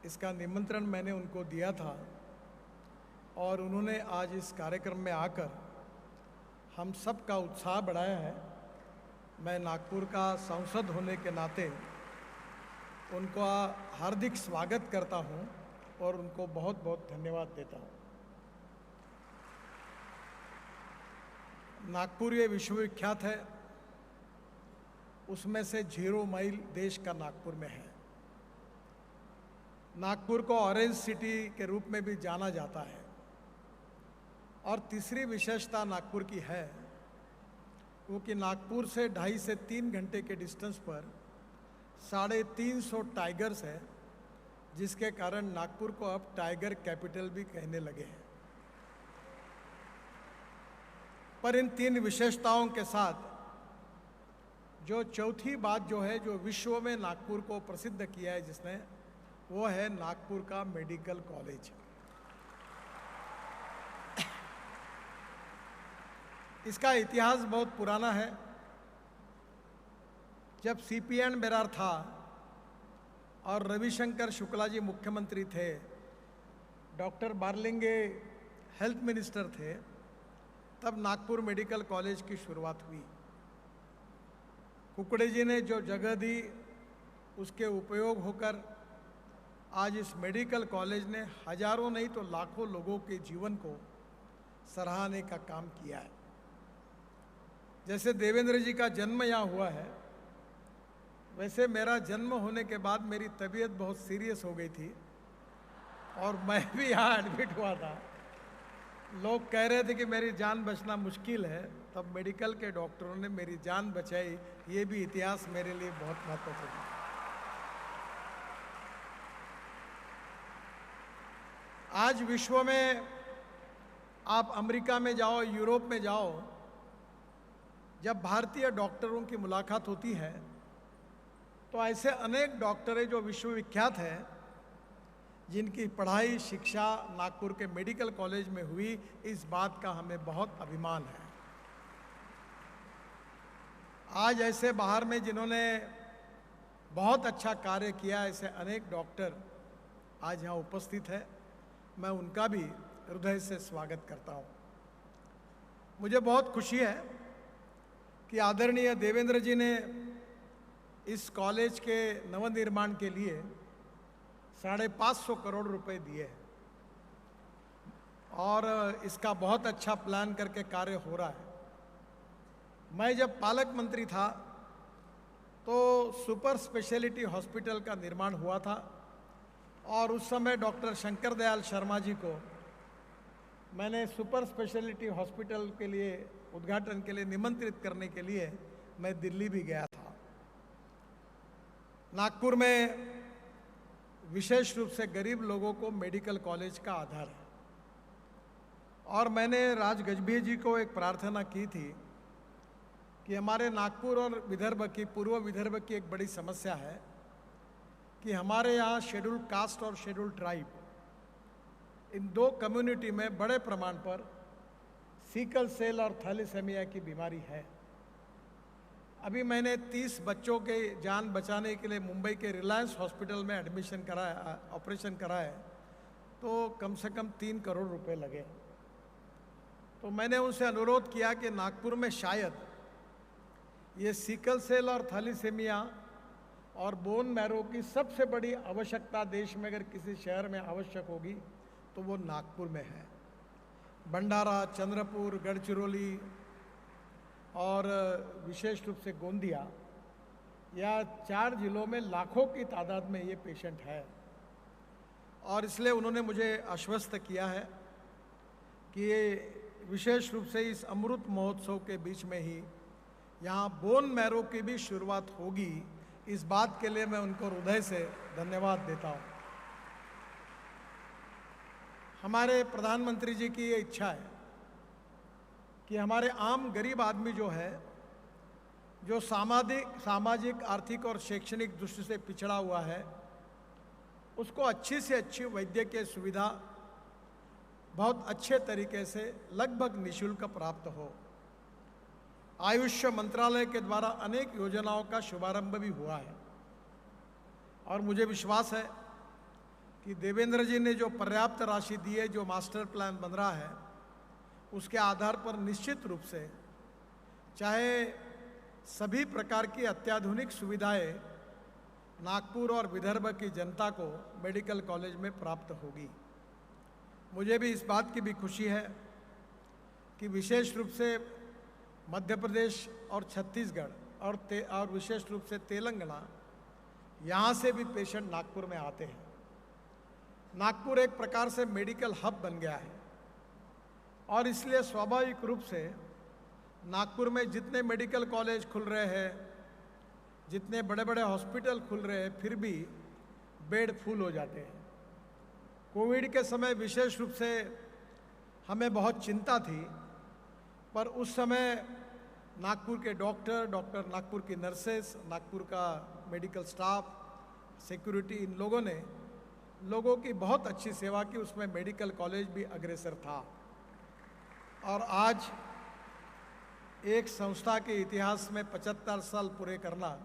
इसका निमंत्रण मैंने उनको दिया था और उन्होंने आज इस कार्यक्रम में आकर हम सब का उत्साह बढ़ाया है। मैं नागपुर का सांसद होने के नाते उनका हार्दिक स्वागत करता हूं और उनको बहुत बहुत धन्यवाद देता हूं। नागपुर ये विश्वविख्यात है, उसमें से 0 माइल देश का नागपुर में है। नागपुर को ऑरेंज सिटी के रूप में भी जाना जाता है। और तीसरी विशेषता नागपुर की है वो कि नागपुर से 2.5 से 3 घंटे के डिस्टेंस पर 350 टाइगर्स है, जिसके कारण नागपुर को अब टाइगर कैपिटल भी कहने लगे हैं। पर इन 3 विशेषताओं के साथ जो चौथी बात जो है, जो विश्व में नागपुर को प्रसिद्ध किया है जिसने, वो है नागपुर का मेडिकल कॉलेज। इसका इतिहास बहुत पुराना है। जब CP बेरार था और रविशंकर शुक्ला जी मुख्यमंत्री थे, डॉक्टर बारलिंगे हेल्थ मिनिस्टर थे, तब नागपुर मेडिकल कॉलेज की शुरुआत हुई। कुकड़े जी ने जो जगह दी, उसके उपयोग होकर आज इस मेडिकल कॉलेज ने हजारों नहीं तो लाखों लोगों के जीवन को सराहने का काम किया है। जैसे देवेंद्र जी का जन्म यहाँ हुआ है, वैसे मेरा जन्म होने के बाद मेरी तबीयत बहुत सीरियस हो गई थी और मैं भी यहाँ एडमिट हुआ था। लोग कह रहे थे कि मेरी जान बचना मुश्किल है, तब मेडिकल के डॉक्टरों ने मेरी जान बचाई। ये भी इतिहास मेरे लिए बहुत महत्वपूर्ण है। आज विश्व में आप अमेरिका में जाओ, यूरोप में जाओ, जब भारतीय डॉक्टरों की मुलाकात होती है तो ऐसे अनेक डॉक्टर हैं जो विश्वविख्यात हैं, जिनकी पढ़ाई शिक्षा नागपुर के मेडिकल कॉलेज में हुई। इस बात का हमें बहुत अभिमान है। आज ऐसे बाहर में जिन्होंने बहुत अच्छा कार्य किया, ऐसे अनेक डॉक्टर आज यहाँ उपस्थित है। मैं उनका भी हृदय से स्वागत करता हूँ। मुझे बहुत खुशी है कि आदरणीय देवेंद्र जी ने इस कॉलेज के नवनिर्माण के लिए 550 करोड़ रुपए दिए हैं और इसका बहुत अच्छा प्लान करके कार्य हो रहा है। मैं जब पालक मंत्री था तो सुपर स्पेशलिटी हॉस्पिटल का निर्माण हुआ था और उस समय डॉक्टर शंकर दयाल शर्मा जी को मैंने सुपर स्पेशलिटी हॉस्पिटल के लिए उद्घाटन के लिए निमंत्रित करने के लिए मैं दिल्ली भी गया था। नागपुर में विशेष रूप से गरीब लोगों को मेडिकल कॉलेज का आधार है और मैंने राज गजभिये जी को एक प्रार्थना की थी कि हमारे नागपुर और विदर्भ की, पूर्व विदर्भ की एक बड़ी समस्या है कि हमारे यहाँ शेड्यूल कास्ट और शेड्यूल ट्राइब, इन दो कम्युनिटी में बड़े प्रमाण पर सीकल सेल और थैलेसेमिया की बीमारी है। अभी मैंने 30 बच्चों के जान बचाने के लिए मुंबई के रिलायंस हॉस्पिटल में एडमिशन कराया, ऑपरेशन कराए, तो कम से कम 3 करोड़ रुपए लगे। तो मैंने उनसे अनुरोध किया कि नागपुर में शायद ये सीकल सेल और थैलेसेमिया और बोन मैरो की सबसे बड़ी आवश्यकता देश में अगर किसी शहर में आवश्यक होगी तो वो नागपुर में है। भंडारा, चंद्रपुर, गढ़चिरौली और विशेष रूप से गोंदिया, या 4 जिलों में लाखों की तादाद में ये पेशेंट है और इसलिए उन्होंने मुझे आश्वस्त किया है कि ये विशेष रूप से इस अमृत महोत्सव के बीच में ही यहाँ बोन मैरो की भी शुरुआत होगी। इस बात के लिए मैं उनको हृदय से धन्यवाद देता हूँ। हमारे प्रधानमंत्री जी की ये इच्छा है कि हमारे आम गरीब आदमी जो है, जो सामाजिक आर्थिक और शैक्षणिक दृष्टि से पिछड़ा हुआ है, उसको अच्छी से अच्छी वैद्यकीय सुविधा बहुत अच्छे तरीके से लगभग निःशुल्क प्राप्त हो। आयुष मंत्रालय के द्वारा अनेक योजनाओं का शुभारंभ भी हुआ है और मुझे विश्वास है कि देवेंद्र जी ने जो पर्याप्त राशि दी है, जो मास्टर प्लान बन रहा है, उसके आधार पर निश्चित रूप से चाहे सभी प्रकार की अत्याधुनिक सुविधाएं नागपुर और विदर्भ की जनता को मेडिकल कॉलेज में प्राप्त होगी। मुझे भी इस बात की भी खुशी है कि विशेष रूप से मध्य प्रदेश और छत्तीसगढ़ और विशेष रूप से तेलंगाना, यहाँ से भी पेशेंट नागपुर में आते हैं। नागपुर एक प्रकार से मेडिकल हब बन गया है और इसलिए स्वाभाविक रूप से नागपुर में जितने मेडिकल कॉलेज खुल रहे हैं, जितने बड़े बड़े हॉस्पिटल खुल रहे हैं, फिर भी बेड फुल हो जाते हैं। कोविड के समय विशेष रूप से हमें बहुत चिंता थी, पर उस समय नागपुर के डॉक्टर, नागपुर की नर्सेस, नागपुर का मेडिकल स्टाफ, सिक्योरिटी, इन लोगों ने लोगों की बहुत अच्छी सेवा की, उसमें मेडिकल कॉलेज भी अग्रसर था। और आज एक संस्था के इतिहास में 75 साल पूरे करना,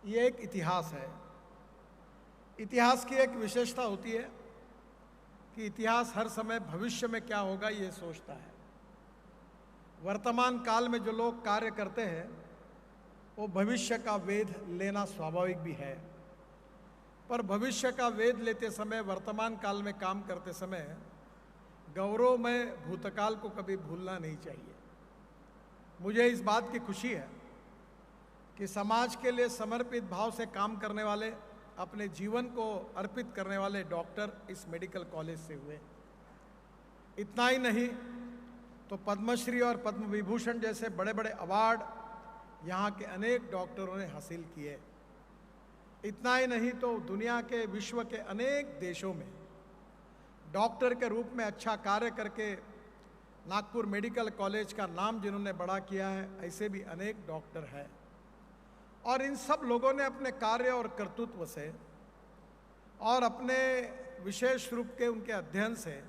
ये एक इतिहास है। इतिहास की एक विशेषता होती है कि इतिहास हर समय भविष्य में क्या होगा ये सोचता है। वर्तमान काल में जो लोग कार्य करते हैं वो भविष्य का वेध लेना स्वाभाविक भी है, पर भविष्य का वेध लेते समय, वर्तमान काल में काम करते समय गौरवमय भूतकाल को कभी भूलना नहीं चाहिए। मुझे इस बात की खुशी है कि समाज के लिए समर्पित भाव से काम करने वाले, अपने जीवन को अर्पित करने वाले डॉक्टर इस मेडिकल कॉलेज से हुए। इतना ही नहीं तो पद्मश्री और पद्म विभूषण जैसे बड़े बड़े अवार्ड यहाँ के अनेक डॉक्टरों ने हासिल किए। इतना ही नहीं तो दुनिया के, विश्व के अनेक देशों में डॉक्टर के रूप में अच्छा कार्य करके नागपुर मेडिकल कॉलेज का नाम जिन्होंने बड़ा किया है, ऐसे भी अनेक डॉक्टर हैं। और इन सब लोगों ने अपने कार्य और कर्तृत्व से और अपने विशेष रूप के उनके अध्ययन से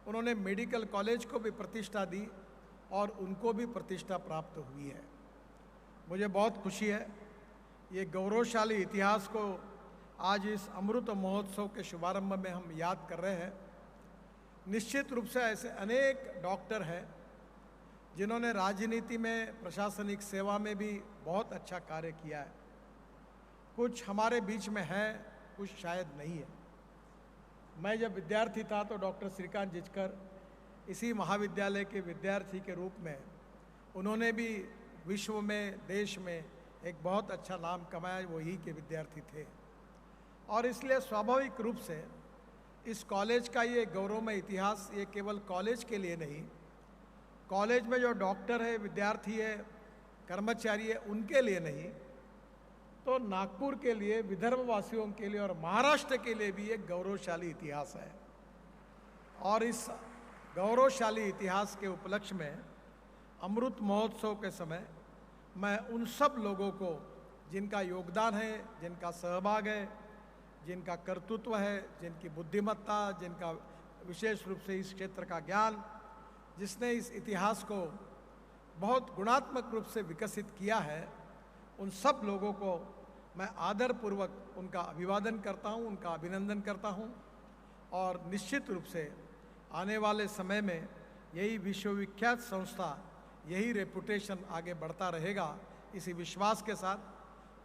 उन्होंने मेडिकल कॉलेज को भी प्रतिष्ठा दी और उनको भी प्रतिष्ठा प्राप्त हुई है। मुझे बहुत खुशी है, ये गौरवशाली इतिहास को आज इस अमृत महोत्सव के शुभारंभ में हम याद कर रहे हैं। निश्चित रूप से ऐसे अनेक डॉक्टर हैं जिन्होंने राजनीति में, प्रशासनिक सेवा में भी बहुत अच्छा कार्य किया है। कुछ हमारे बीच में है, कुछ शायद नहीं है। मैं जब विद्यार्थी था तो डॉक्टर श्रीकांत जिचकर इसी महाविद्यालय के विद्यार्थी के रूप में उन्होंने भी विश्व में, देश में एक बहुत अच्छा नाम कमाया, वही के विद्यार्थी थे। और इसलिए स्वाभाविक रूप से इस कॉलेज का ये गौरवमय इतिहास ये केवल कॉलेज के लिए नहीं, कॉलेज में जो डॉक्टर है, विद्यार्थी है, कर्मचारी है, उनके लिए नहीं, तो नागपुर के लिए, विदर्भ वासियों के लिए और महाराष्ट्र के लिए भी एक गौरवशाली इतिहास है। और इस गौरवशाली इतिहास के उपलक्ष्य में अमृत महोत्सव के समय मैं उन सब लोगों को जिनका योगदान है, जिनका सहभाग है, जिनका कर्तृत्व है, जिनकी बुद्धिमत्ता, जिनका विशेष रूप से इस क्षेत्र का ज्ञान, जिसने इस इतिहास को बहुत गुणात्मक रूप से विकसित किया है, उन सब लोगों को मैं आदरपूर्वक उनका अभिवादन करता हूं, उनका अभिनंदन करता हूं। और निश्चित रूप से आने वाले समय में यही विश्वविख्यात संस्था, यही रेपुटेशन आगे बढ़ता रहेगा। इसी विश्वास के साथ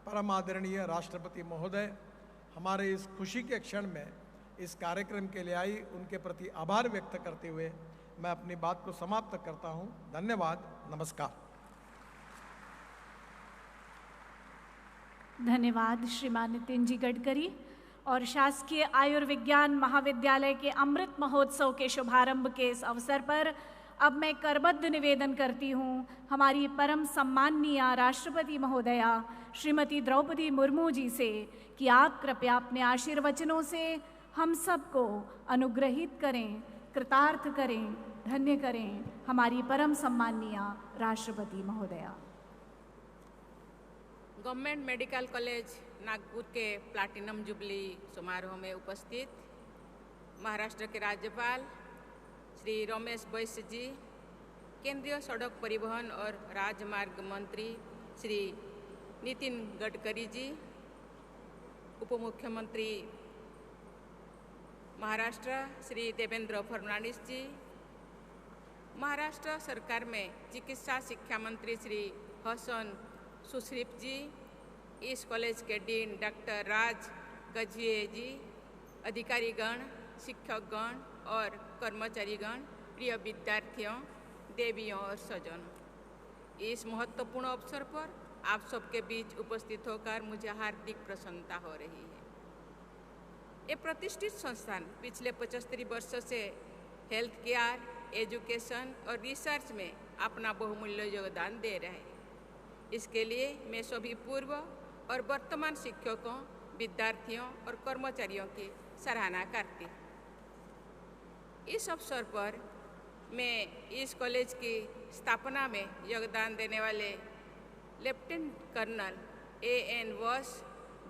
परम आदरणीय राष्ट्रपति महोदय हमारे इस खुशी के क्षण में इस कार्यक्रम के लिए आई, उनके प्रति आभार व्यक्त करते हुए मैं अपनी बात को समाप्त करता हूं। धन्यवाद, नमस्कार। धन्यवाद श्रीमान नितिन जी गडकरी। और शासकीय आयुर्विज्ञान महाविद्यालय के अमृत महोत्सव के शुभारंभ के इस अवसर पर अब मैं करबद्ध निवेदन करती हूँ हमारी परम सम्माननीय राष्ट्रपति महोदया श्रीमती द्रौपदी मुर्मू जी से कि आप कृपया अपने आशीर्वचनों से हम सबको अनुग्रहित करें, कृतार्थ करें, धन्य करें। हमारी परम सम्माननीय राष्ट्रपति महोदया। गवर्नमेंट मेडिकल कॉलेज नागपुर के प्लैटिनम जुबली समारोह में उपस्थित महाराष्ट्र के राज्यपाल श्री रमेश बैस जी, केंद्रीय सड़क परिवहन और राजमार्ग मंत्री श्री नितिन गडकरी जी, उप मुख्यमंत्री महाराष्ट्र श्री देवेंद्र फडणवीस जी, महाराष्ट्र सरकार में चिकित्सा शिक्षा मंत्री श्री हसन सुश्रीफ जी, इस कॉलेज के डीन डॉक्टर राज गजभिये जी, अधिकारीगण, शिक्षकगण और कर्मचारीगण, प्रिय विद्यार्थियों, देवियों और स्वजनों, इस महत्वपूर्ण अवसर पर आप सबके बीच उपस्थित होकर मुझे हार्दिक प्रसन्नता हो रही है। ये प्रतिष्ठित संस्थान पिछले 75 वर्षों से हेल्थ केयर, एजुकेशन और रिसर्च में अपना बहुमूल्य योगदान दे रहे हैं। इसके लिए मैं सभी पूर्व और वर्तमान शिक्षकों, विद्यार्थियों और कर्मचारियों की सराहना करती हूँ। इस अवसर पर मैं इस कॉलेज की स्थापना में योगदान देने वाले लेफ्टिनेंट कर्नल A.N. वॉस,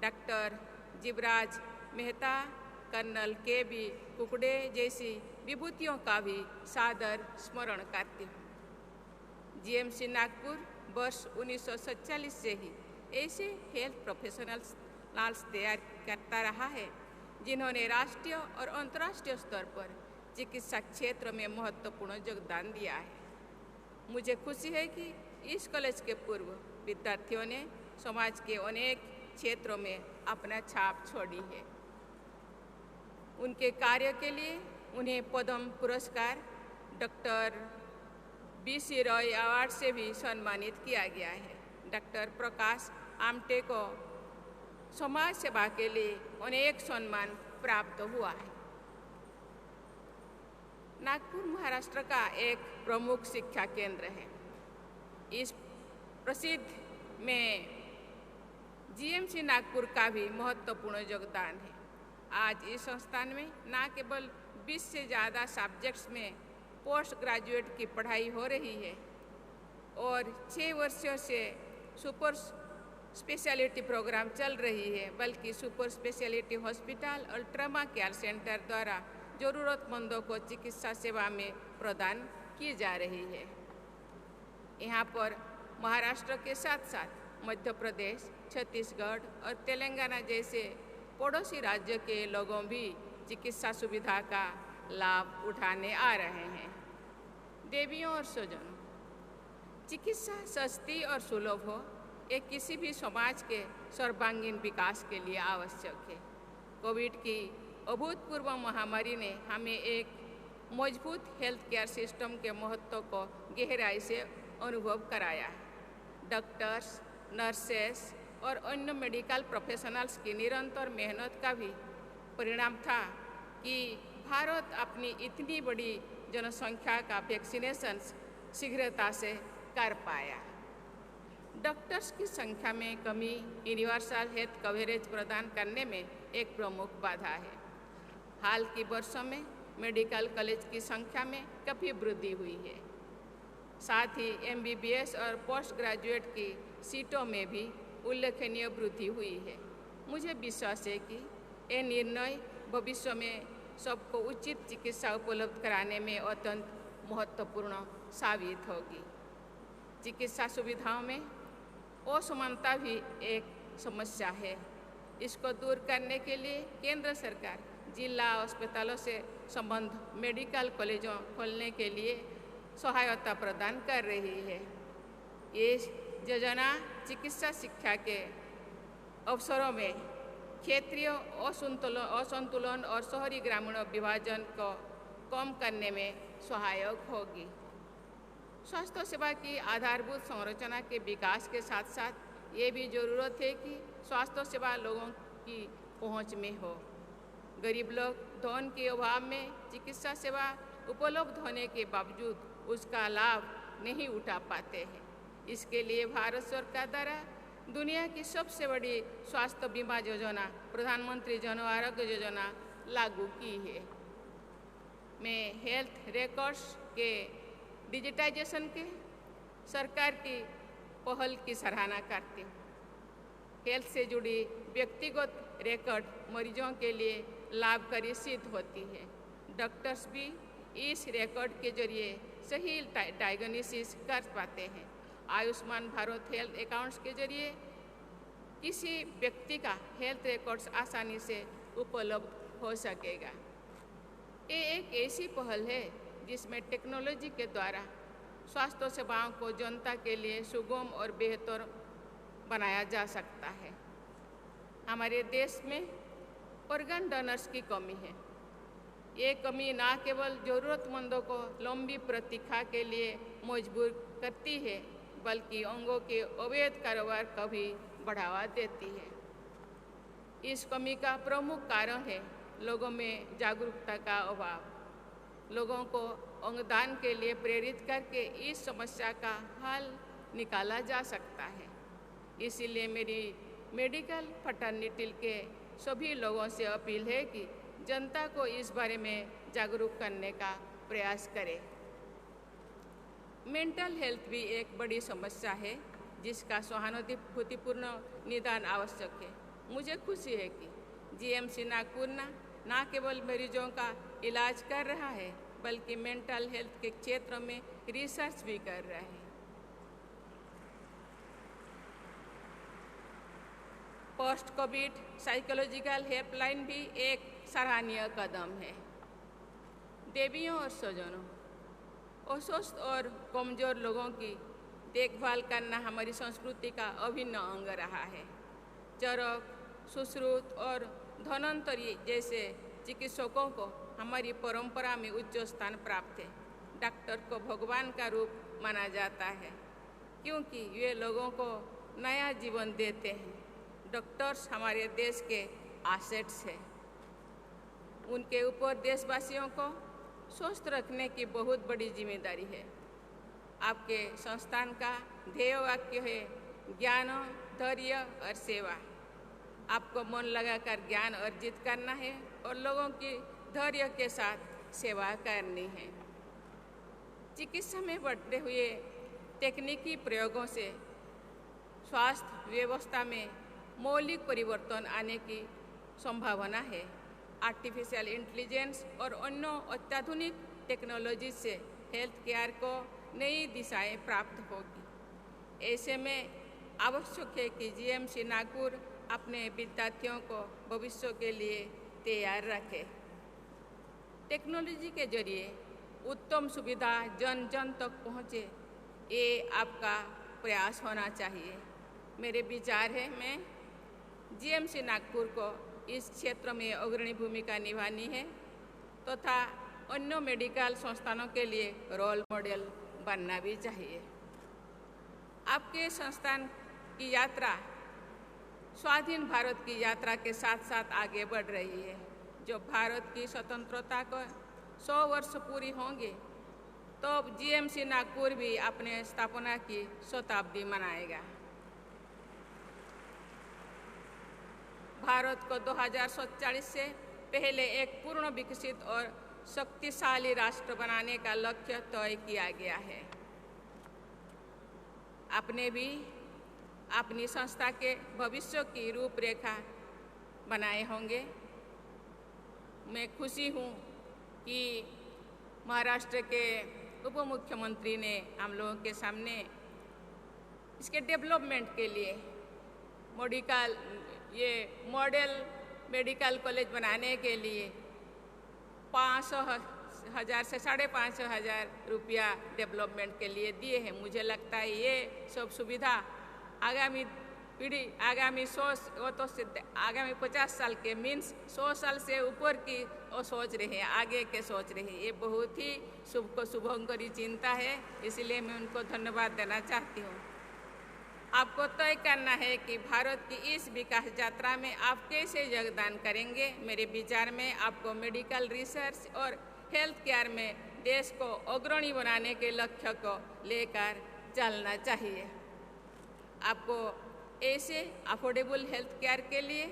डॉक्टर जीवराज मेहता, कर्नल के.बी. कुकडे जैसी विभूतियों का भी सादर स्मरण करती हूँ। जीएमसी नागपुर वर्ष 1947 से ही ऐसे हेल्थ प्रोफेशनल्स तैयार करता रहा है जिन्होंने राष्ट्रीय और अंतर्राष्ट्रीय स्तर पर चिकित्सा क्षेत्र में महत्वपूर्ण योगदान दिया है। मुझे खुशी है कि इस कॉलेज के पूर्व विद्यार्थियों ने समाज के अनेक क्षेत्रों में अपना छाप छोड़ी है। उनके कार्य के लिए उन्हें पद्म पुरस्कार, डॉक्टर बी.सी. रॉय अवार्ड से भी सम्मानित किया गया है। डॉक्टर प्रकाश आमटे को समाज सेवा के लिए अनेक सम्मान प्राप्त हुआ है। नागपुर महाराष्ट्र का एक प्रमुख शिक्षा केंद्र है। इस प्रसिद्ध में जीएमसी नागपुर का भी महत्वपूर्ण योगदान है। आज इस संस्थान में न केवल 20 से ज़्यादा सब्जेक्ट्स में पोस्ट ग्रेजुएट की पढ़ाई हो रही है और 6 वर्षों से सुपर स्पेशलिटी प्रोग्राम चल रही है, बल्कि सुपर स्पेशलिटी हॉस्पिटल और ट्रमा केयर सेंटर द्वारा ज़रूरतमंदों को चिकित्सा सेवा में प्रदान की जा रही है। यहाँ पर महाराष्ट्र के साथ साथ मध्य प्रदेश, छत्तीसगढ़ और तेलंगाना जैसे पड़ोसी राज्य के लोगों भी चिकित्सा सुविधा का लाभ उठाने आ रहे हैं। देवियों और स्वजनों, चिकित्सा सस्ती और सुलभ हो, ये किसी भी समाज के सर्वांगीण विकास के लिए आवश्यक है। कोविड की अभूतपूर्व महामारी ने हमें एक मजबूत हेल्थ केयर सिस्टम के महत्व को गहराई से अनुभव कराया है। डॉक्टर्स, नर्सेस और अन्य मेडिकल प्रोफेशनल्स की निरंतर मेहनत का भी परिणाम था कि भारत अपनी इतनी बड़ी जनसंख्या का वैक्सीनेशन शीघ्रता से कर पाया। डॉक्टर्स की संख्या में कमी यूनिवर्सल हेल्थ कवरेज प्रदान करने में एक प्रमुख बाधा है। हाल के वर्षों में मेडिकल कॉलेज की संख्या में काफ़ी वृद्धि हुई है। साथ ही एमबीबीएस और पोस्ट ग्रेजुएट की सीटों में भी उल्लेखनीय वृद्धि हुई है। मुझे विश्वास है कि ये निर्णय भविष्य में सबको उचित चिकित्सा उपलब्ध कराने में अत्यंत महत्वपूर्ण साबित होगी। चिकित्सा सुविधाओं में असमानता भी एक समस्या है। इसको दूर करने के लिए केंद्र सरकार जिला अस्पतालों से संबद्ध मेडिकल कॉलेजों खोलने के लिए सहायता प्रदान कर रही है। ये योजना चिकित्सा शिक्षा के अवसरों में क्षेत्रीय असंतुलन और शहरी ग्रामीण विभाजन को कम करने में सहायक होगी। स्वास्थ्य सेवा की आधारभूत संरचना के विकास के साथ साथ ये भी ज़रूरत है कि स्वास्थ्य सेवा लोगों की पहुंच में हो। गरीब लोग धन के अभाव में चिकित्सा सेवा उपलब्ध होने के बावजूद उसका लाभ नहीं उठा पाते हैं। इसके लिए भारत सरकार द्वारा दुनिया की सबसे बड़ी स्वास्थ्य बीमा योजना प्रधानमंत्री जन आरोग्य योजना लागू की है। मैं हेल्थ रिकॉर्ड्स के डिजिटाइजेशन के सरकार की पहल की सराहना करती हूँ। हेल्थ से जुड़ी व्यक्तिगत रिकॉर्ड मरीजों के लिए लाभकारी सिद्ध होती है। डॉक्टर्स भी इस रिकॉर्ड के जरिए सही डायग्नोसिस कर पाते हैं। आयुष्मान भारत हेल्थ अकाउंट्स के जरिए किसी व्यक्ति का हेल्थ रिकॉर्ड्स आसानी से उपलब्ध हो सकेगा। ये एक ऐसी पहल है जिसमें टेक्नोलॉजी के द्वारा स्वास्थ्य सेवाओं को जनता के लिए सुगम और बेहतर बनाया जा सकता है। हमारे देश में ऑर्गन डोनर्स की कमी है। ये कमी न केवल ज़रूरतमंदों को लंबी प्रतीक्षा के लिए मजबूर करती है, बल्कि अंगों के अवैध कारोबार को भी बढ़ावा देती है। इस कमी का प्रमुख कारण है लोगों में जागरूकता का अभाव। लोगों को अंगदान के लिए प्रेरित करके इस समस्या का हल निकाला जा सकता है। इसीलिए मेरी मेडिकल फटर्निटी के सभी लोगों से अपील है कि जनता को इस बारे में जागरूक करने का प्रयास करें। मेंटल हेल्थ भी एक बड़ी समस्या है जिसका सहानुभूतिपूर्ण निदान आवश्यक है। मुझे खुशी है कि जीएमसी नागपुर न केवल मरीजों का इलाज कर रहा है बल्कि मेंटल हेल्थ के क्षेत्र में रिसर्च भी कर रहा है। पोस्ट कोविड साइकोलॉजिकल हेल्पलाइन भी एक सराहनीय कदम है। देवियों और स्वजनों, अस्वस्थ और कमजोर लोगों की देखभाल करना हमारी संस्कृति का अभिन्न अंग रहा है। चरक, सुश्रुत और धन्वंतरी जैसे चिकित्सकों को हमारी परंपरा में उच्च स्थान प्राप्त है। डॉक्टर को भगवान का रूप माना जाता है क्योंकि वे लोगों को नया जीवन देते हैं। डॉक्टर्स हमारे देश के एसेट्स हैं। उनके ऊपर देशवासियों को स्वस्थ रखने की बहुत बड़ी जिम्मेदारी है। आपके संस्थान का ध्येय वाक्य है ज्ञान, धैर्य और सेवा। आपको मन लगाकर ज्ञान अर्जित करना है और लोगों की धैर्य के साथ सेवा करनी है। चिकित्सा में बढ़ते हुए तकनीकी प्रयोगों से स्वास्थ्य व्यवस्था में मौलिक परिवर्तन आने की संभावना है। आर्टिफिशियल इंटेलिजेंस और अन्य अत्याधुनिक टेक्नोलॉजी से हेल्थ केयर को नई दिशाएं प्राप्त होगी। ऐसे में आवश्यक है कि जीएमसी नागपुर अपने विद्यार्थियों को भविष्य के लिए तैयार रखे। टेक्नोलॉजी के जरिए उत्तम सुविधा जन जन तक पहुँचे, ये आपका प्रयास होना चाहिए। मेरे विचार है मैं जीएमसी नागपुर को इस क्षेत्र में अग्रणी भूमिका निभानी है तथा अन्य मेडिकल संस्थानों के लिए रोल मॉडल बनना भी चाहिए। आपके संस्थान की यात्रा स्वाधीन भारत की यात्रा के साथ साथ आगे बढ़ रही है। जब भारत की स्वतंत्रता को 100 वर्ष पूरी होंगे तो जीएमसी नागपुर भी अपने स्थापना की शताब्दी मनाएगा। भारत को 2047 से पहले एक पूर्ण विकसित और शक्तिशाली राष्ट्र बनाने का लक्ष्य तय किया गया है। आपने भी अपनी संस्था के भविष्य की रूपरेखा बनाए होंगे। मैं खुशी हूँ कि महाराष्ट्र के उप मुख्यमंत्री ने हम लोगों के सामने इसके डेवलपमेंट के लिए मॉडल मेडिकल कॉलेज बनाने के लिए 500,000 से 5,500,000 रुपया डेवलपमेंट के लिए दिए हैं। मुझे लगता है ये सब सुविधा आगामी पीढ़ी, आगामी 50 साल के मीन्स 100 साल से ऊपर की वो सोच रहे हैं, आगे के सोच रहे हैं। ये बहुत ही शुभंकरी चिंता है, इसलिए मैं उनको धन्यवाद देना चाहती हूँ। आपको तय करना है कि भारत की इस विकास यात्रा में आप कैसे योगदान करेंगे। मेरे विचार में आपको मेडिकल रिसर्च और हेल्थ केयर में देश को अग्रणी बनाने के लक्ष्य को लेकर चलना चाहिए। आपको ऐसे अफोर्डेबल हेल्थ केयर के लिए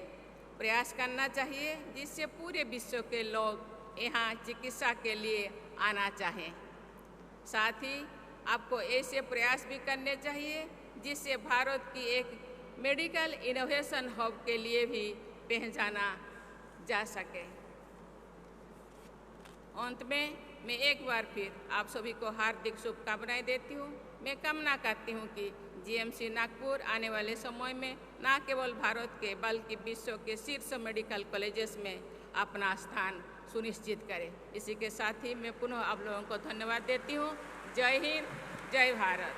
प्रयास करना चाहिए जिससे पूरे विश्व के लोग यहाँ चिकित्सा के लिए आना चाहें। साथ ही आपको ऐसे प्रयास भी करने चाहिए जिससे भारत की एक मेडिकल इनोवेशन हब के लिए भी पहचाना जा सके। अंत में मैं एक बार फिर आप सभी को हार्दिक शुभकामनाएं देती हूँ। मैं कामना करती हूँ कि जीएमसी नागपुर आने वाले समय में न केवल भारत के बल्कि विश्व के शीर्ष मेडिकल कॉलेजेस में अपना स्थान सुनिश्चित करे। इसी के साथ ही मैं पुनः आप लोगों को धन्यवाद देती हूँ। जय हिंद, जय भारत।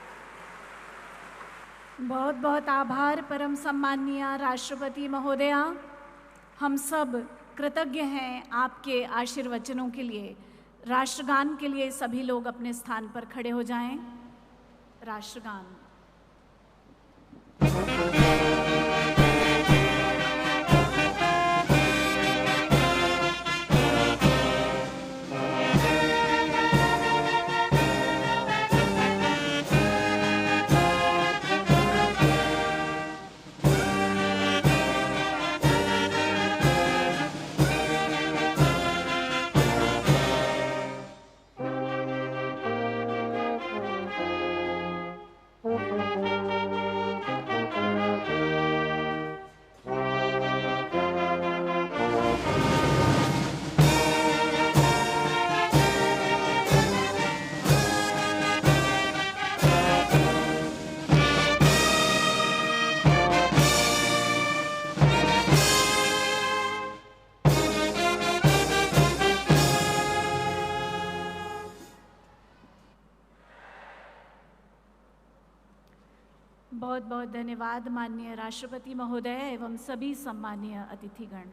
बहुत बहुत आभार परम सम्माननीय राष्ट्रपति महोदया। हम सब कृतज्ञ हैं आपके आशीर्वचनों के लिए। राष्ट्रगान के लिए सभी लोग अपने स्थान पर खड़े हो जाएं। राष्ट्रगान। बहुत बहुत धन्यवाद माननीय राष्ट्रपति महोदय एवं सभी सम्मानीय अतिथिगण।